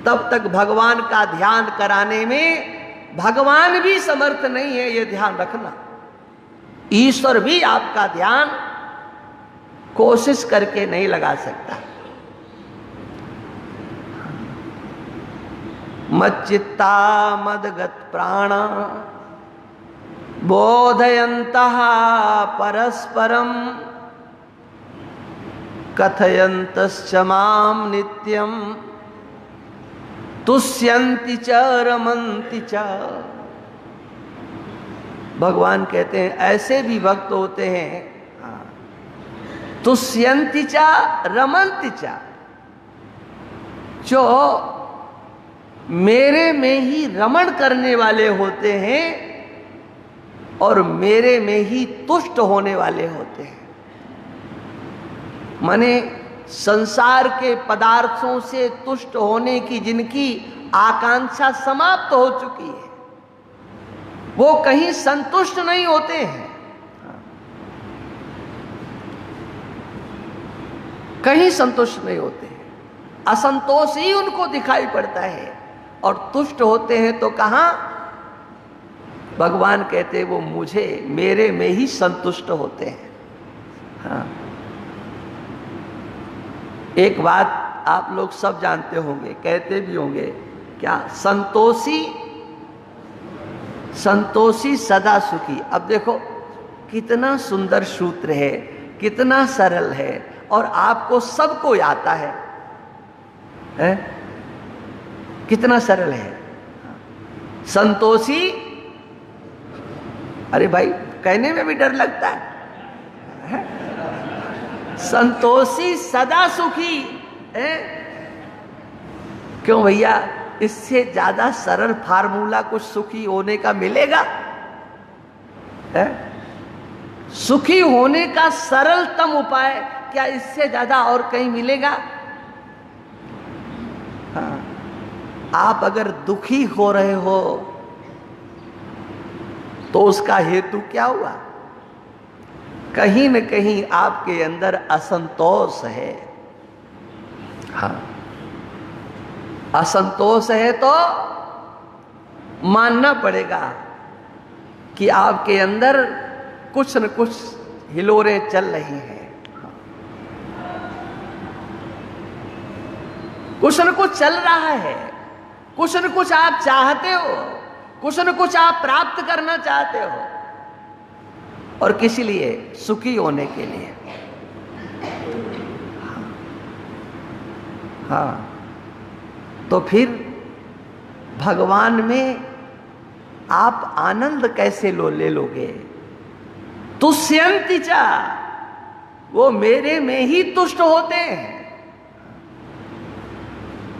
तब तक भगवान का ध्यान कराने में भगवान भी समर्थ नहीं है, ये ध्यान रखना। ईश्वर भी आपका ध्यान कोशिश करके नहीं लगा सकता। मच्चित्ता मदगत प्राण बोधयन्तः परस्परम कथयन्तश्च माम नित्यम तुष्यन्ति च रमन्ति च। भगवान कहते हैं ऐसे भी भक्त होते हैं, तुष्यन्ति च रमन्ति च, जो मेरे में ही रमण करने वाले होते हैं और मेरे में ही तुष्ट होने वाले होते हैं। माने संसार के पदार्थों से तुष्ट होने की जिनकी आकांक्षा समाप्त हो चुकी है, वो कहीं संतुष्ट नहीं होते हैं, कहीं संतुष्ट नहीं होते हैं। असंतोष ही उनको दिखाई पड़ता है, और तुष्ट होते हैं तो कहां? भगवान कहते हैं वो मुझे, मेरे में ही संतुष्ट होते हैं। हाँ, एक बात आप लोग सब जानते होंगे, कहते भी होंगे, क्या? संतोषी संतोषी सदा सुखी। अब देखो कितना सुंदर सूत्र है, कितना सरल है, और आपको सबको आता है, कितना सरल है। संतोषी, अरे भाई कहने में भी डर लगता है। संतोषी सदा सुखी है? क्यों भैया, इससे ज्यादा सरल फार्मूला कुछ सुखी होने का मिलेगा? है? सुखी होने का सरलतम उपाय क्या इससे ज्यादा और कहीं मिलेगा? हाँ, आप अगर दुखी हो रहे हो तो उसका हेतु क्या हुआ? कहीं न कहीं आपके अंदर असंतोष है। हाँ, असंतोष है तो मानना पड़ेगा कि आपके अंदर कुछ न कुछ हिलोरे चल रही हैं। कुछ न कुछ चल रहा है, कुछ न कुछ आप चाहते हो, कुछ न कुछ आप प्राप्त करना चाहते हो, और किसी लिए? सुखी होने के लिए। हाँ, तो फिर भगवान में आप आनंद कैसे ले लोगे? तुष्यन्ति च, वो मेरे में ही तुष्ट होते हैं,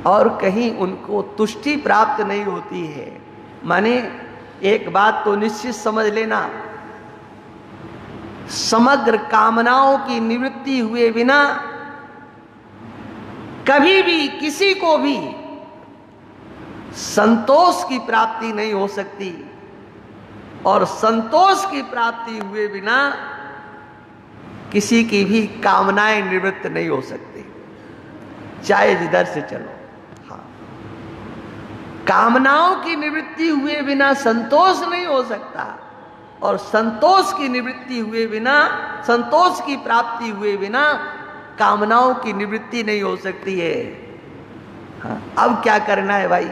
और कहीं उनको तुष्टि प्राप्त नहीं होती है। माने एक बात तो निश्चित समझ लेना, समग्र कामनाओं की निवृत्ति हुए बिना कभी भी किसी को भी संतोष की प्राप्ति नहीं हो सकती, और संतोष की प्राप्ति हुए बिना किसी की भी कामनाएं निवृत्त नहीं हो सकती, चाहे जिधर से चलो। हाँ, कामनाओं की निवृत्ति हुए बिना संतोष नहीं हो सकता, और संतोष की निवृत्ति हुए बिना, संतोष की प्राप्ति हुए बिना कामनाओं की निवृत्ति नहीं हो सकती है। हाँ, अब क्या करना है भाई,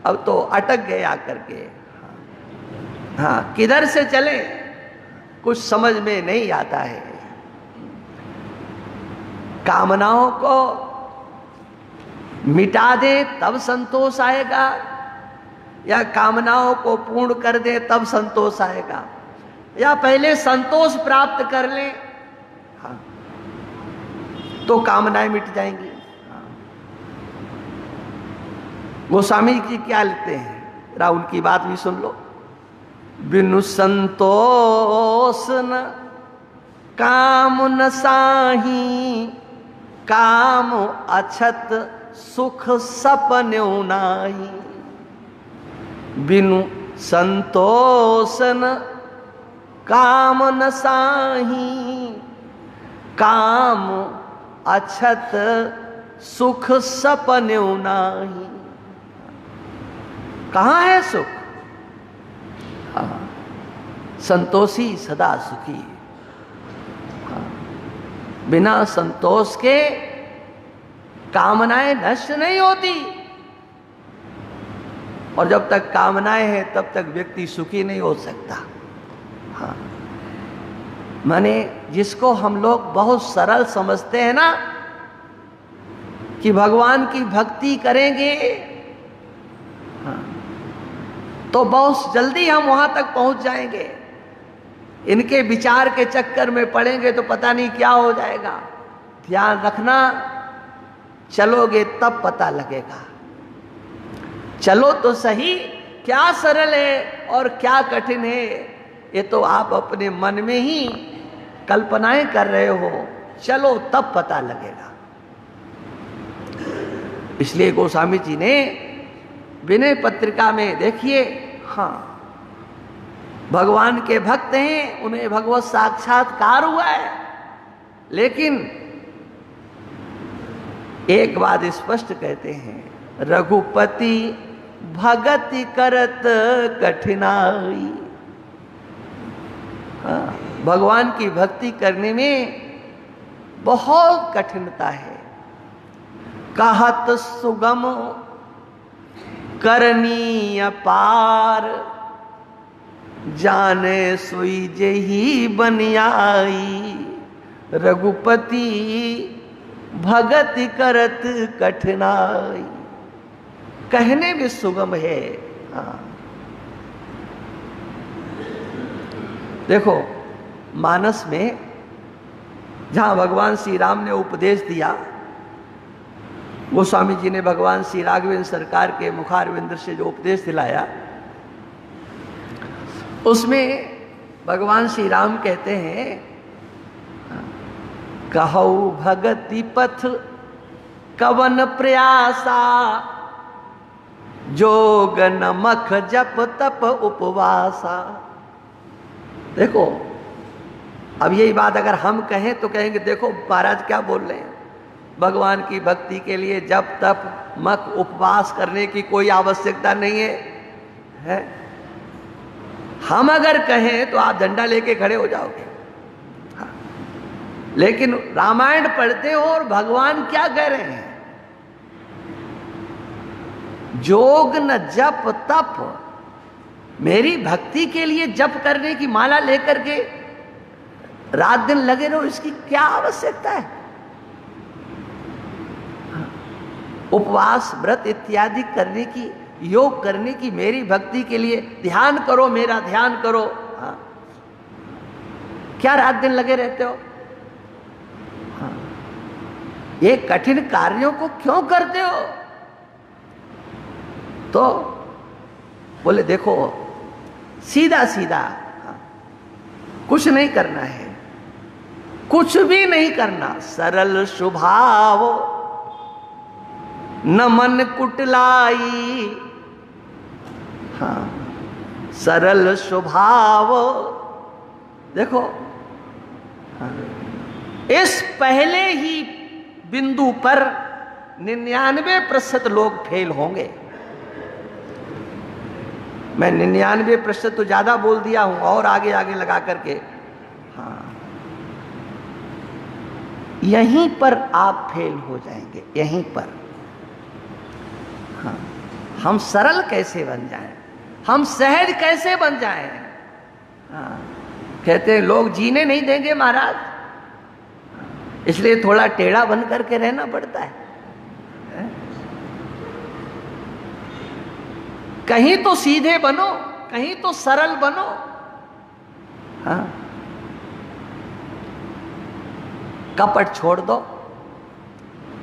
अब तो अटक गए आकर के। हाँ, किधर से चले कुछ समझ में नहीं आता है। कामनाओं को मिटा दे तब संतोष आएगा, या कामनाओं को पूर्ण कर दे तब संतोष आएगा, या पहले संतोष प्राप्त कर ले, हाँ, तो कामनाएं मिट जाएंगी। हाँ। गोस्वामी जी क्या लिखते हैं, जरा उनकी बात भी सुन लो। बिनु संतोष न काम न साही, काम अछत सुख सपन्यु नाही। बिनु संतोष न काम न साही, काम अछत सुख सपन्यु नाही। कहाँ है सुख? हाँ, संतोषी सदा सुखी। हाँ, बिना संतोष के कामनाएं नष्ट नहीं होती, और जब तक कामनाएं हैं तब तक व्यक्ति सुखी नहीं हो सकता। हाँ, माने जिसको हम लोग बहुत सरल समझते हैं ना, कि भगवान की भक्ति करेंगे, हाँ, तो बहुत जल्दी हम वहां तक पहुंच जाएंगे। इनके विचार के चक्कर में पड़ेंगे तो पता नहीं क्या हो जाएगा। ध्यान रखना, चलोगे तब पता लगेगा। चलो तो सही, क्या सरल है और क्या कठिन है, ये तो आप अपने मन में ही कल्पनाएं कर रहे हो। चलो तब पता लगेगा। इसलिए गोस्वामी जी ने विनय पत्रिका में देखिए, हाँ, भगवान के भक्त हैं, उन्हें भगवत साक्षात्कार हुआ है, लेकिन एक बात स्पष्ट कहते हैं, रघुपति भगति करत कठिनाई। हाँ, भगवान की भक्ति करने में बहुत कठिनता है। कहत सुगम करनी अपार, जाने सोई जेही बनियाई। रघुपति भगति करत कठिनाई, कहने में सुगम है। हाँ, देखो मानस में जहां भगवान श्री राम ने उपदेश दिया, गोस्वामी जी ने भगवान श्री राघवेंद्र सरकार के मुखारविंद से जो उपदेश दिलाया, उसमें भगवान श्री राम कहते हैं, कहौ भगति पथ कवन प्रयासा, जोग नमक जप तप उपवासा। देखो अब यही बात अगर हम कहें तो कहेंगे देखो महाराज क्या बोल रहे हैं, भगवान की भक्ति के लिए जप तप मक उपवास करने की कोई आवश्यकता नहीं है। हम अगर कहें तो आप झंडा लेके खड़े हो जाओगे। हाँ। लेकिन रामायण पढ़ते हो और भगवान क्या कह रहे हैं, जोग न जप तप, मेरी भक्ति के लिए जप करने की माला लेकर के रात दिन लगे रहो, इसकी क्या आवश्यकता है। उपवास व्रत इत्यादि करने की, योग करने की, मेरी भक्ति के लिए ध्यान करो, मेरा ध्यान करो। हाँ, क्या रात दिन लगे रहते हो। हाँ, ये कठिन कार्यों को क्यों करते हो। तो बोले देखो सीधा सीधा, हाँ, कुछ नहीं करना है, कुछ भी नहीं करना, सरल स्वभाव न मन कुटलाई। हाँ, सरल स्वभाव। देखो हाँ, इस पहले ही बिंदु पर 99% लोग फेल होंगे। मैं 99% तो ज्यादा बोल दिया हूं, और आगे आगे लगा करके। हाँ, यहीं पर आप फेल हो जाएंगे, यहीं पर। हाँ, हम सरल कैसे बन जाएं, हम सहज कैसे बन जाएं। हाँ, कहते हैं लोग जीने नहीं देंगे महाराज, इसलिए थोड़ा टेढ़ा बन करके रहना पड़ता है। कहीं तो सीधे बनो, कहीं तो सरल बनो। हाँ, कपट छोड़ दो,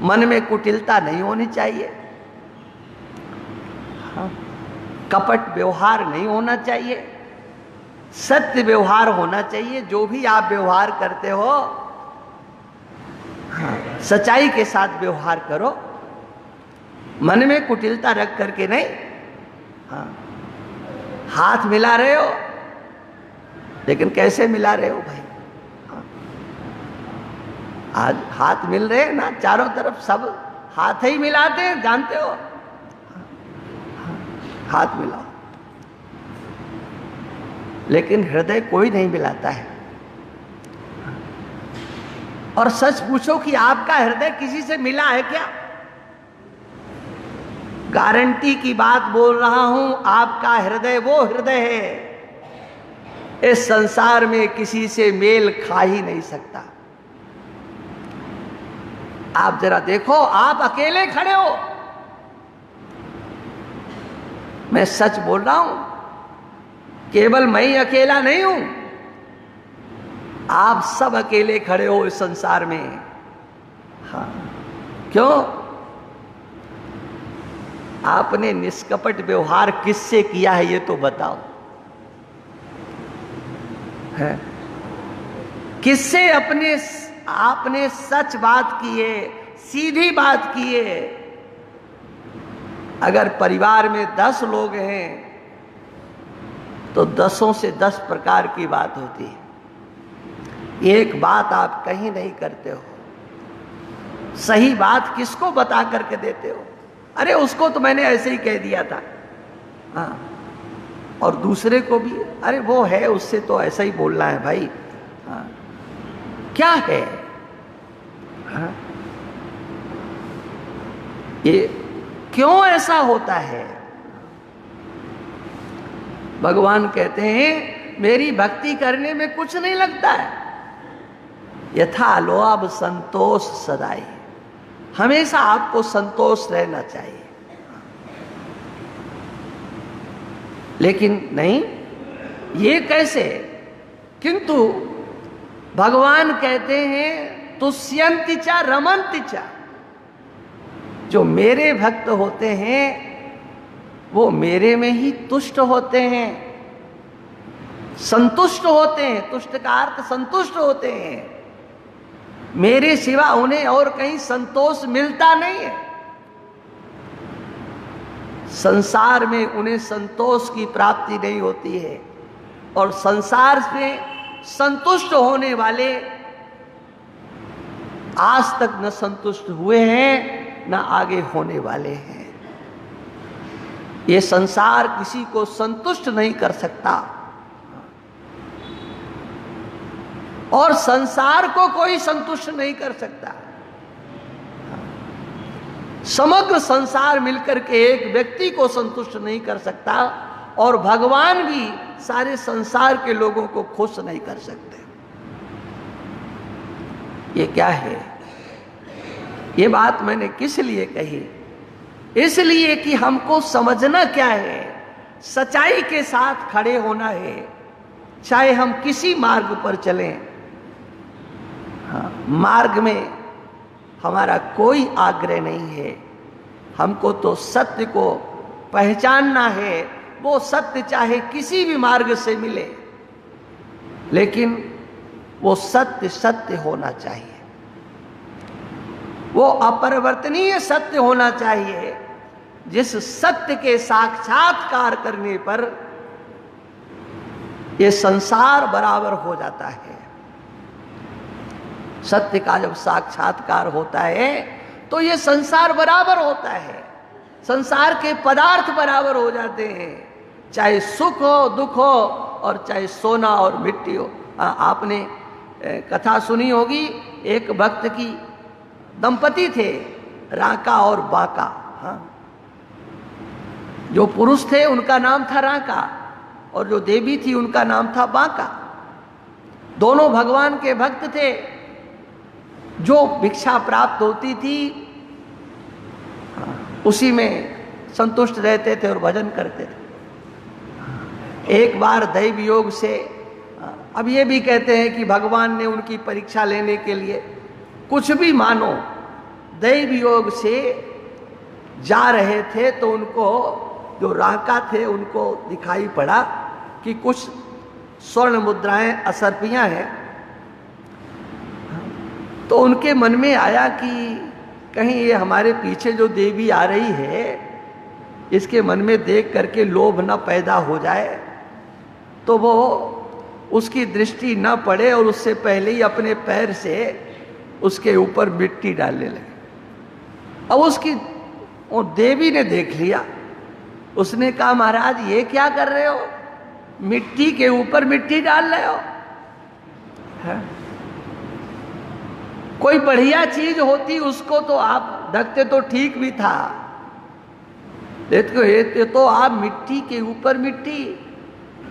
मन में कुटिलता नहीं होनी चाहिए। हाँ, कपट व्यवहार नहीं होना चाहिए, सत्य व्यवहार होना चाहिए। जो भी आप व्यवहार करते हो, हाँ, सच्चाई के साथ व्यवहार करो, मन में कुटिलता रख करके नहीं। हाँ, हाथ मिला रहे हो, लेकिन कैसे मिला रहे हो भाई? हाँ, आज हाथ मिल रहे हैं ना, चारों तरफ सब हाथ ही मिलाते हैं, जानते हो। हाँ, हाथ मिलाओ, लेकिन हृदय कोई नहीं मिलाता है। और सच पूछो कि आपका हृदय किसी से मिला है क्या? गारंटी की बात बोल रहा हूं, आपका हृदय वो हृदय है इस संसार में किसी से मेल खा ही नहीं सकता। आप जरा देखो, आप अकेले खड़े हो, मैं सच बोल रहा हूं, केवल मैं ही अकेला नहीं हूं, आप सब अकेले खड़े हो इस संसार में। हाँ, क्यों? आपने निष्कपट व्यवहार किससे किया है ये तो बताओ है? किससे आपने सच बात की है, सीधी बात की है? अगर परिवार में 10 लोग हैं तो 10 से 10 प्रकार की बात होती है। एक बात आप कहीं नहीं करते हो, सही बात किसको बता करके देते हो? अरे उसको तो मैंने ऐसे ही कह दिया था। हाँ, और दूसरे को भी, अरे वो है, उससे तो ऐसा ही बोलना है भाई। हाँ, क्या है? हाँ, ये क्यों ऐसा होता है? भगवान कहते हैं मेरी भक्ति करने में कुछ नहीं लगता है। यथा लोभ संतोष सदाई, हमेशा आपको संतोष रहना चाहिए। लेकिन नहीं, ये कैसे? किंतु भगवान कहते हैं तुष्यन्ति च रमन्ति च, जो मेरे भक्त होते हैं वो मेरे में ही तुष्ट होते हैं, संतुष्ट होते हैं। तुष्ट का अर्थ संतुष्ट होते हैं। मेरे सिवा उन्हें और कहीं संतोष मिलता नहीं है। संसार में उन्हें संतोष की प्राप्ति नहीं होती है, और संसार से संतुष्ट होने वाले आज तक न संतुष्ट हुए हैं न आगे होने वाले हैं। ये संसार किसी को संतुष्ट नहीं कर सकता, और संसार को कोई संतुष्ट नहीं कर सकता। समग्र संसार मिलकर के एक व्यक्ति को संतुष्ट नहीं कर सकता, और भगवान भी सारे संसार के लोगों को खुश नहीं कर सकते। ये क्या है? ये बात मैंने किस लिए कही? इसलिए कि हमको समझना क्या है, सच्चाई के साथ खड़े होना है, चाहे हम किसी मार्ग पर चलें। हाँ, मार्ग में हमारा कोई आग्रह नहीं है, हमको तो सत्य को पहचानना है। वो सत्य चाहे किसी भी मार्ग से मिले, लेकिन वो सत्य सत्य होना चाहिए, वो अपरिवर्तनीय सत्य होना चाहिए, जिस सत्य के साक्षात्कार करने पर ये संसार बराबर हो जाता है। सत्य का जब साक्षात्कार होता है तो ये संसार बराबर होता है, संसार के पदार्थ बराबर हो जाते हैं, चाहे सुख हो दुख हो, और चाहे सोना और मिट्टी हो। आपने कथा सुनी होगी, एक भक्त की दंपति थे, राका और बाका। हाँ, जो पुरुष थे उनका नाम था राका और जो देवी थी उनका नाम था बांका। दोनों भगवान के भक्त थे। जो भिक्षा प्राप्त होती थी उसी में संतुष्ट रहते थे और भजन करते थे। एक बार दैव योग से, अब ये भी कहते हैं कि भगवान ने उनकी परीक्षा लेने के लिए, कुछ भी मानो, दैव योग से जा रहे थे तो उनको, जो राका थे, उनको दिखाई पड़ा कि कुछ स्वर्ण मुद्राएं असर्पियां हैं। तो उनके मन में आया कि कहीं ये हमारे पीछे जो देवी आ रही है इसके मन में देख करके लोभ न पैदा हो जाए, तो वो उसकी दृष्टि न पड़े और उससे पहले ही अपने पैर से उसके ऊपर मिट्टी डालने लगे। अब उसकी वो देवी ने देख लिया, उसने कहा महाराज ये क्या कर रहे हो, मिट्टी के ऊपर मिट्टी डाल रहे हो? है? कोई बढ़िया चीज होती उसको तो आप ढकते तो ठीक भी था, देखो तो आप मिट्टी के ऊपर मिट्टी।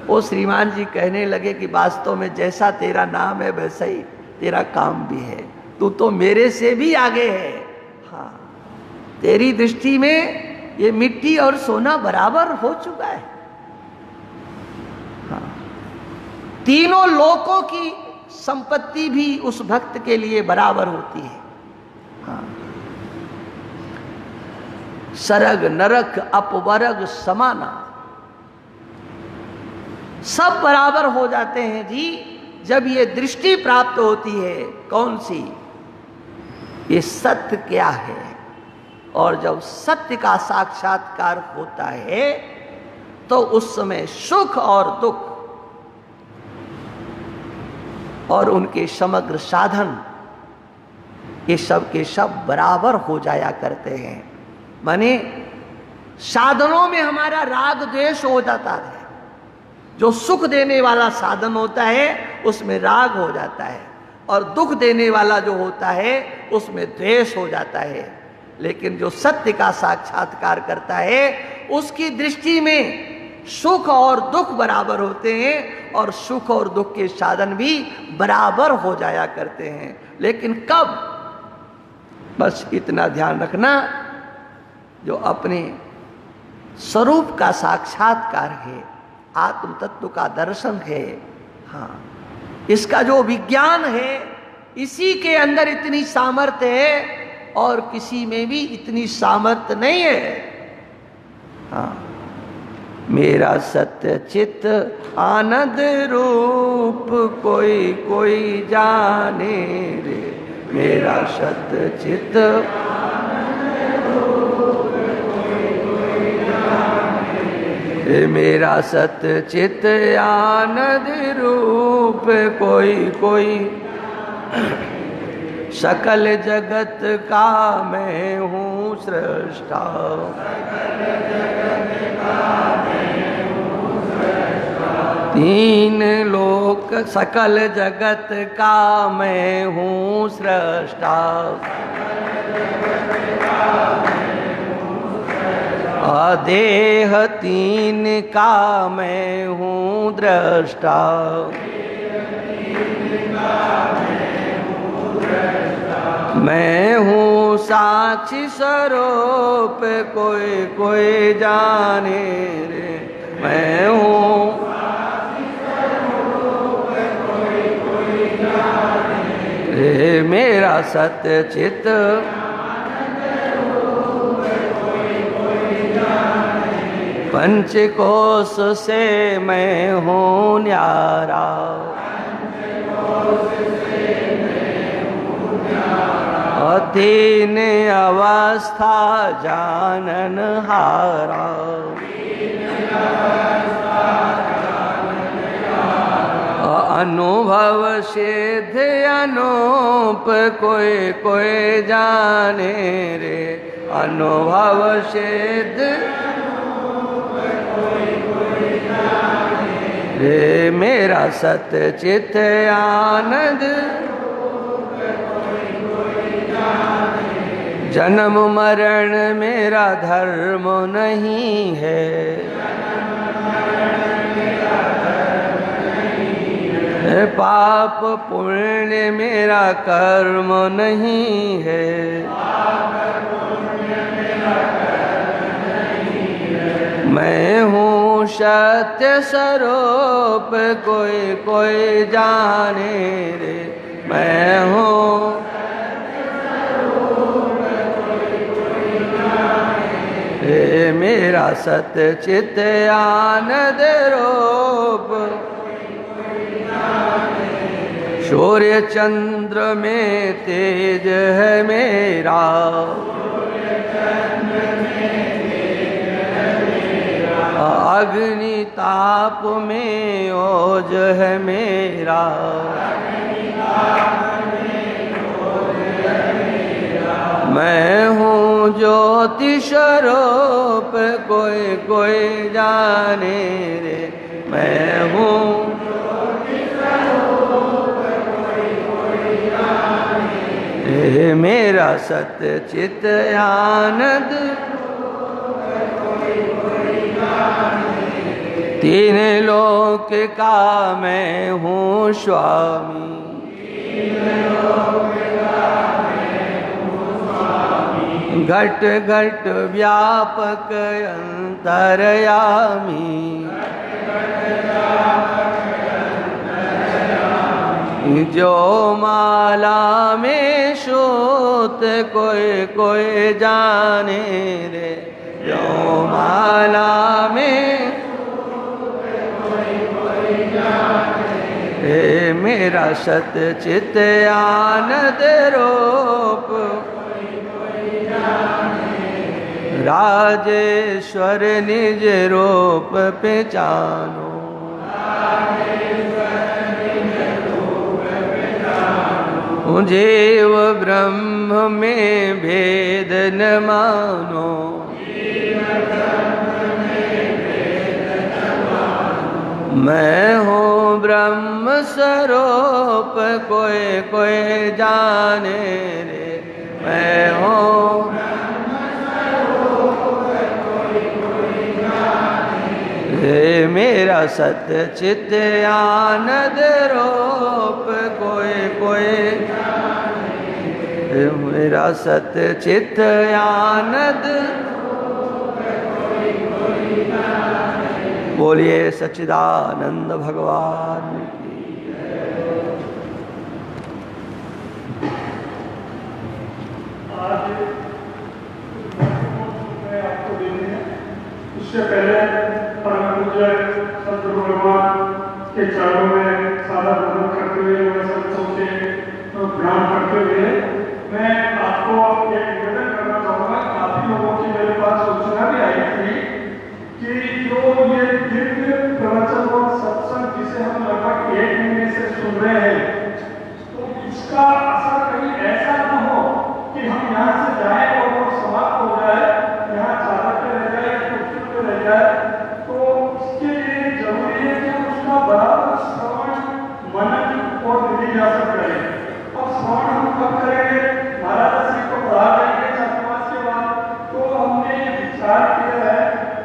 वो श्रीमान जी कहने लगे कि वास्तव में जैसा तेरा नाम है वैसा ही तेरा काम भी है, तू तो मेरे से भी आगे है। हाँ, तेरी दृष्टि में ये मिट्टी और सोना बराबर हो चुका है। हाँ, तीनों लोकों की संपत्ति भी उस भक्त के लिए बराबर होती है। हाँ, सरग नरक अपवर्ग समाना, सब बराबर हो जाते हैं जी जब ये दृष्टि प्राप्त होती है। कौन सी? ये सत्य क्या है। और जब सत्य का साक्षात्कार होता है तो उस समय सुख और दुख और उनके समग्र साधन ये सब के सब बराबर हो जाया करते हैं। माने साधनों में हमारा राग द्वेष हो जाता है। जो सुख देने वाला साधन होता है उसमें राग हो जाता है और दुख देने वाला जो होता है उसमें द्वेष हो जाता है। लेकिन जो सत्य का साक्षात्कार करता है उसकी दृष्टि में सुख और दुख बराबर होते हैं और सुख और दुख के साधन भी बराबर हो जाया करते हैं। लेकिन कब? बस इतना ध्यान रखना, जो अपने स्वरूप का साक्षात्कार है, आत्म तत्व का दर्शन है, हाँ, इसका जो विज्ञान है, इसी के अंदर इतनी सामर्थ्य है और किसी में भी इतनी सामर्थ्य नहीं है। हाँ, मेरा सत्य चित आनंद रूप कोई कोई जाने रे, मेरा सत्य चित मेरा सत्य चित आनंद रूप कोई कोई, सकल जगत का मैं हूँ सृष्टा, तीन लोक सकल जगत का मैं हूँ सृष्टा, देह तीन का मैं हूँ दृष्टा, मैं हूँ साक्षी स्वरूप कोई कोई जाने रे, मैं हूँ रे, मेरा सत्य चित पंचकोश से मैं हूँ न्यारा, तीन अवस्था जानन हारा, अनुभव सिद्ध अनूप कोई कोई जाने रे, अनुभव सिद्ध रे, मेरा सत्य चित आनंद जन्म मरण मेरा धर्म नहीं है, पाप पुण्य मेरा कर्म नहीं है, मैं हूँ सत्य स्वरूप कोई कोई जाने रे, मैं हूँ मेरा सत्य चित आनंद रूप, सूर्य चंद्र में तेज है मेरा, अग्नि ताप में ओज है मेरा, मैं हूँ ज्योति स्वरूप कोई कोई जाने रे, मैं हूँ मेरा सत्य चित आनंद, तीन लोक का मैं हूँ स्वामी, घट घट व्यापक अंतर्यामी, जो माला में सूत कोई कोई जाने रे, जो माला में मेरा सत्य चित आनंद रूप, राजेश्वर निज रूप पहचानो, जीव ब्रह्म में भेद न मानो, मैं हूँ ब्रह्म स्वरूप कोई कोई जाने रे, मैं हूँ मेरा सत्य चित आनंद रूप कोई कोई, मेरा सत्य चित आनंद, बोलिए सच्चिदानंद भगवान की। उससे पहले परम पूज्य संत भगवान के चरणों में सादा प्रणाम करते हुए और संतों से प्रणाम करते हुए मैं आपको एक निवेदन करना चाहूँगा। काफी लोगों की मेरे पास सूचना भी आई थी कि जो ये दिव्य प्रवचन और सत्संग जिसे हम लगभग 1 महीने से सुन रहे हैं, तो इसका असर कहीं ऐसा न हो कि हम यहाँ से जाए और वो समाप्त हो जाए, यहाँ चादर पे रह जाए, कुर्सी पे रह जाए। तो इसके लिए जरूरी है कि हम उसका बराबर श्रवण मनन और निधिध्यासन करें। और श्रवण हम कब करेंगे? महाराज श्री को पढ़ा देंगे चातुर्मास के बाद। तो हमने विचार किया है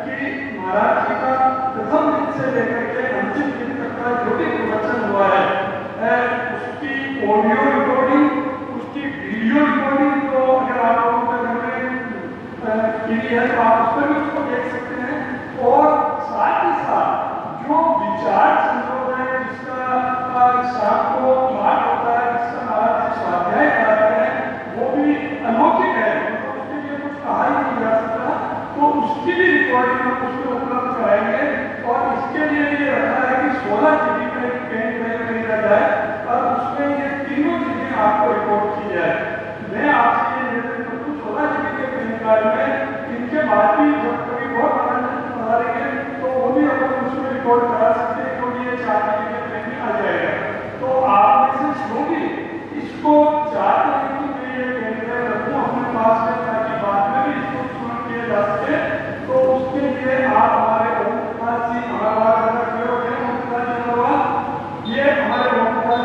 कि महाराज जी का प्रथम दिन से लेकर के अंतिम दिन तक का जो भी प्रवचन हुआ है, उसकी ऑडियो रिकॉर्डिंग, उसकी वीडियो रिकॉर्डिंग, तो अगर आप लोगों के घर में टीवी है तो आप उस पर भी उसको देख सकते हैं। और साथ ही साथ जो विचार संशोधन है, जिसका शाम को पाठ होता है, जिसका महाराज स्वाध्याय कराते हैं, वो भी अलौकिक है, तो उसके लिए कुछ कहा ही नहीं जा सकता। तो उसकी भी रिकॉर्डिंग हम उसको उपलब्ध कराएंगे। और इसके लिए ये रखा है कि 16 GB का एक पेन ड्राइव खरीदा जाए और उसमें ये तीनों चीजें आपको रिकॉर्ड की जाए। मैं आपसे ये निवेदन करता हूँ, 16 GB के पेन ड्राइव में इनके बाद भी जब कभी बहुत आनंद बना लेंगे तो वो भी अपन उसमें रिकॉर्ड करा सकते हैं, क्योंकि ये 4 GB के पेन में आ जाएगा। तो आप में से जो भी इसको चाहते हैं कि मैं ये पेन ड्राइव रखूँ अपने पास में ताकि बाद में भी इसको सुन किया जा सके, तो उसके लिए आप हमारे ओमकार जी, हमारा ये हमारे ओमकार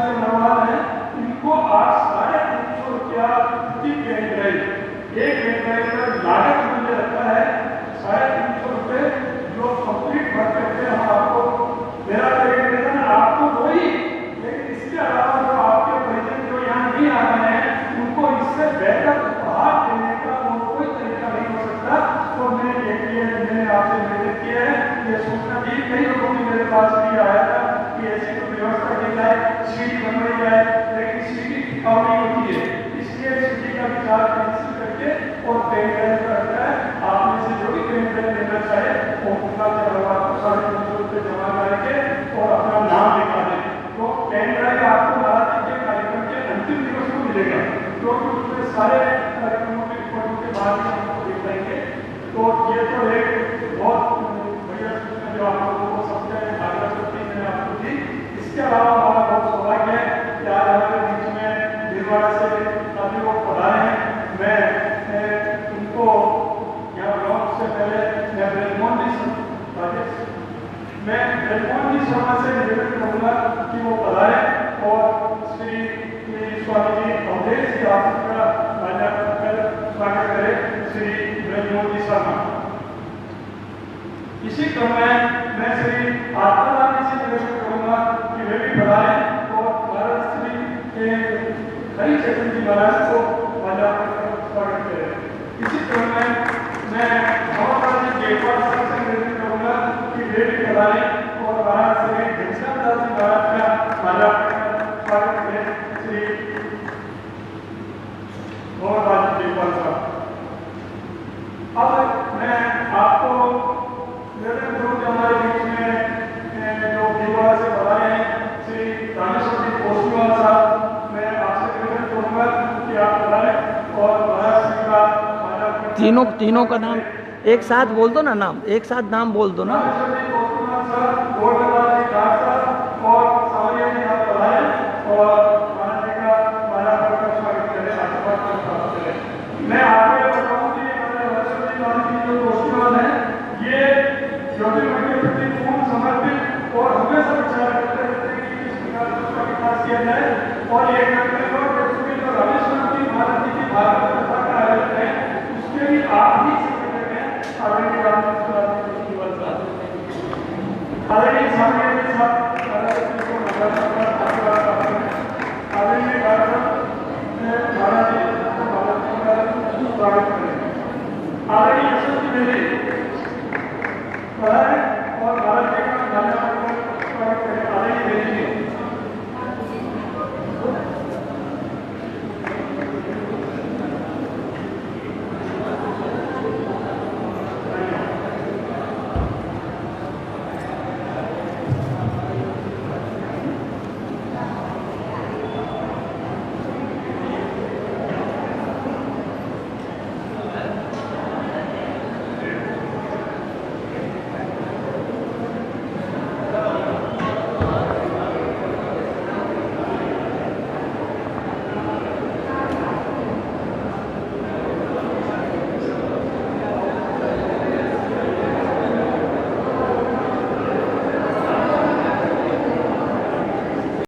और पेन ड्राइव का रखता है। आप में से जो भी पेन ड्राइव लेना चाहे वो पूरा चढ़वा 350 रुपये जमा करके और अपना नाम लिखा दें। तो पेन ड्राइव आपको नवरात्रि के कार्यक्रम के अंतिम दिवस को मिलेगा, क्योंकि उसमें सारे कार्यक्रमों के रिकॉर्डिंग के बाद में आपको देख पाएंगे। तो ये तो एक बहुत बढ़िया सूचना जो आप लोगों को सबसे आग्रह करती मैंने आपको दी। इसके अलावा हमारा बहुत सौभाग्य है कि आज हमारे बीच में भीलवाड़ा से काफी लोग पधारे हैं। मैं उनको यहाँ ब्लॉग से पहले मैं ब्रजमोहन जी शर्मा से निवेदन करूँगा कि वो पधारे और श्री स्वामी जी अवधेश जी आपका स्वागत करें श्री ब्रजमोहन जी शर्मा। इसी क्रम में मैं श्री आत्माराम जी से निवेदन करूँगा कि वे भी पधारे और महाराज श्री हरि चेतन जी महाराज को स्वागत करें। इसी क्रम में मैं महाराज जी गेटवाल से निवेदन करूँगा कि वे भी पधारे और महाराज श्री घनश्याम दास जी महाराज का स्वागत करें श्री महाराज जी गेटवाल साहब। अब मैं आपको निवेदन करूँ कि हमारे बीच में जो भीलवाड़ा से पधारे हैं श्री रामेश्वर जी पोस्टवाल साहब, मैं आपसे निवेदन करूँगा कि आप पधारे और महाराज श्री का तीनों का नाम एक साथ बोल दो ना, नाम एक साथ नाम बोल दो ना। रामेश्वर जी पोस्टवाल साहब, गोवर्धन जी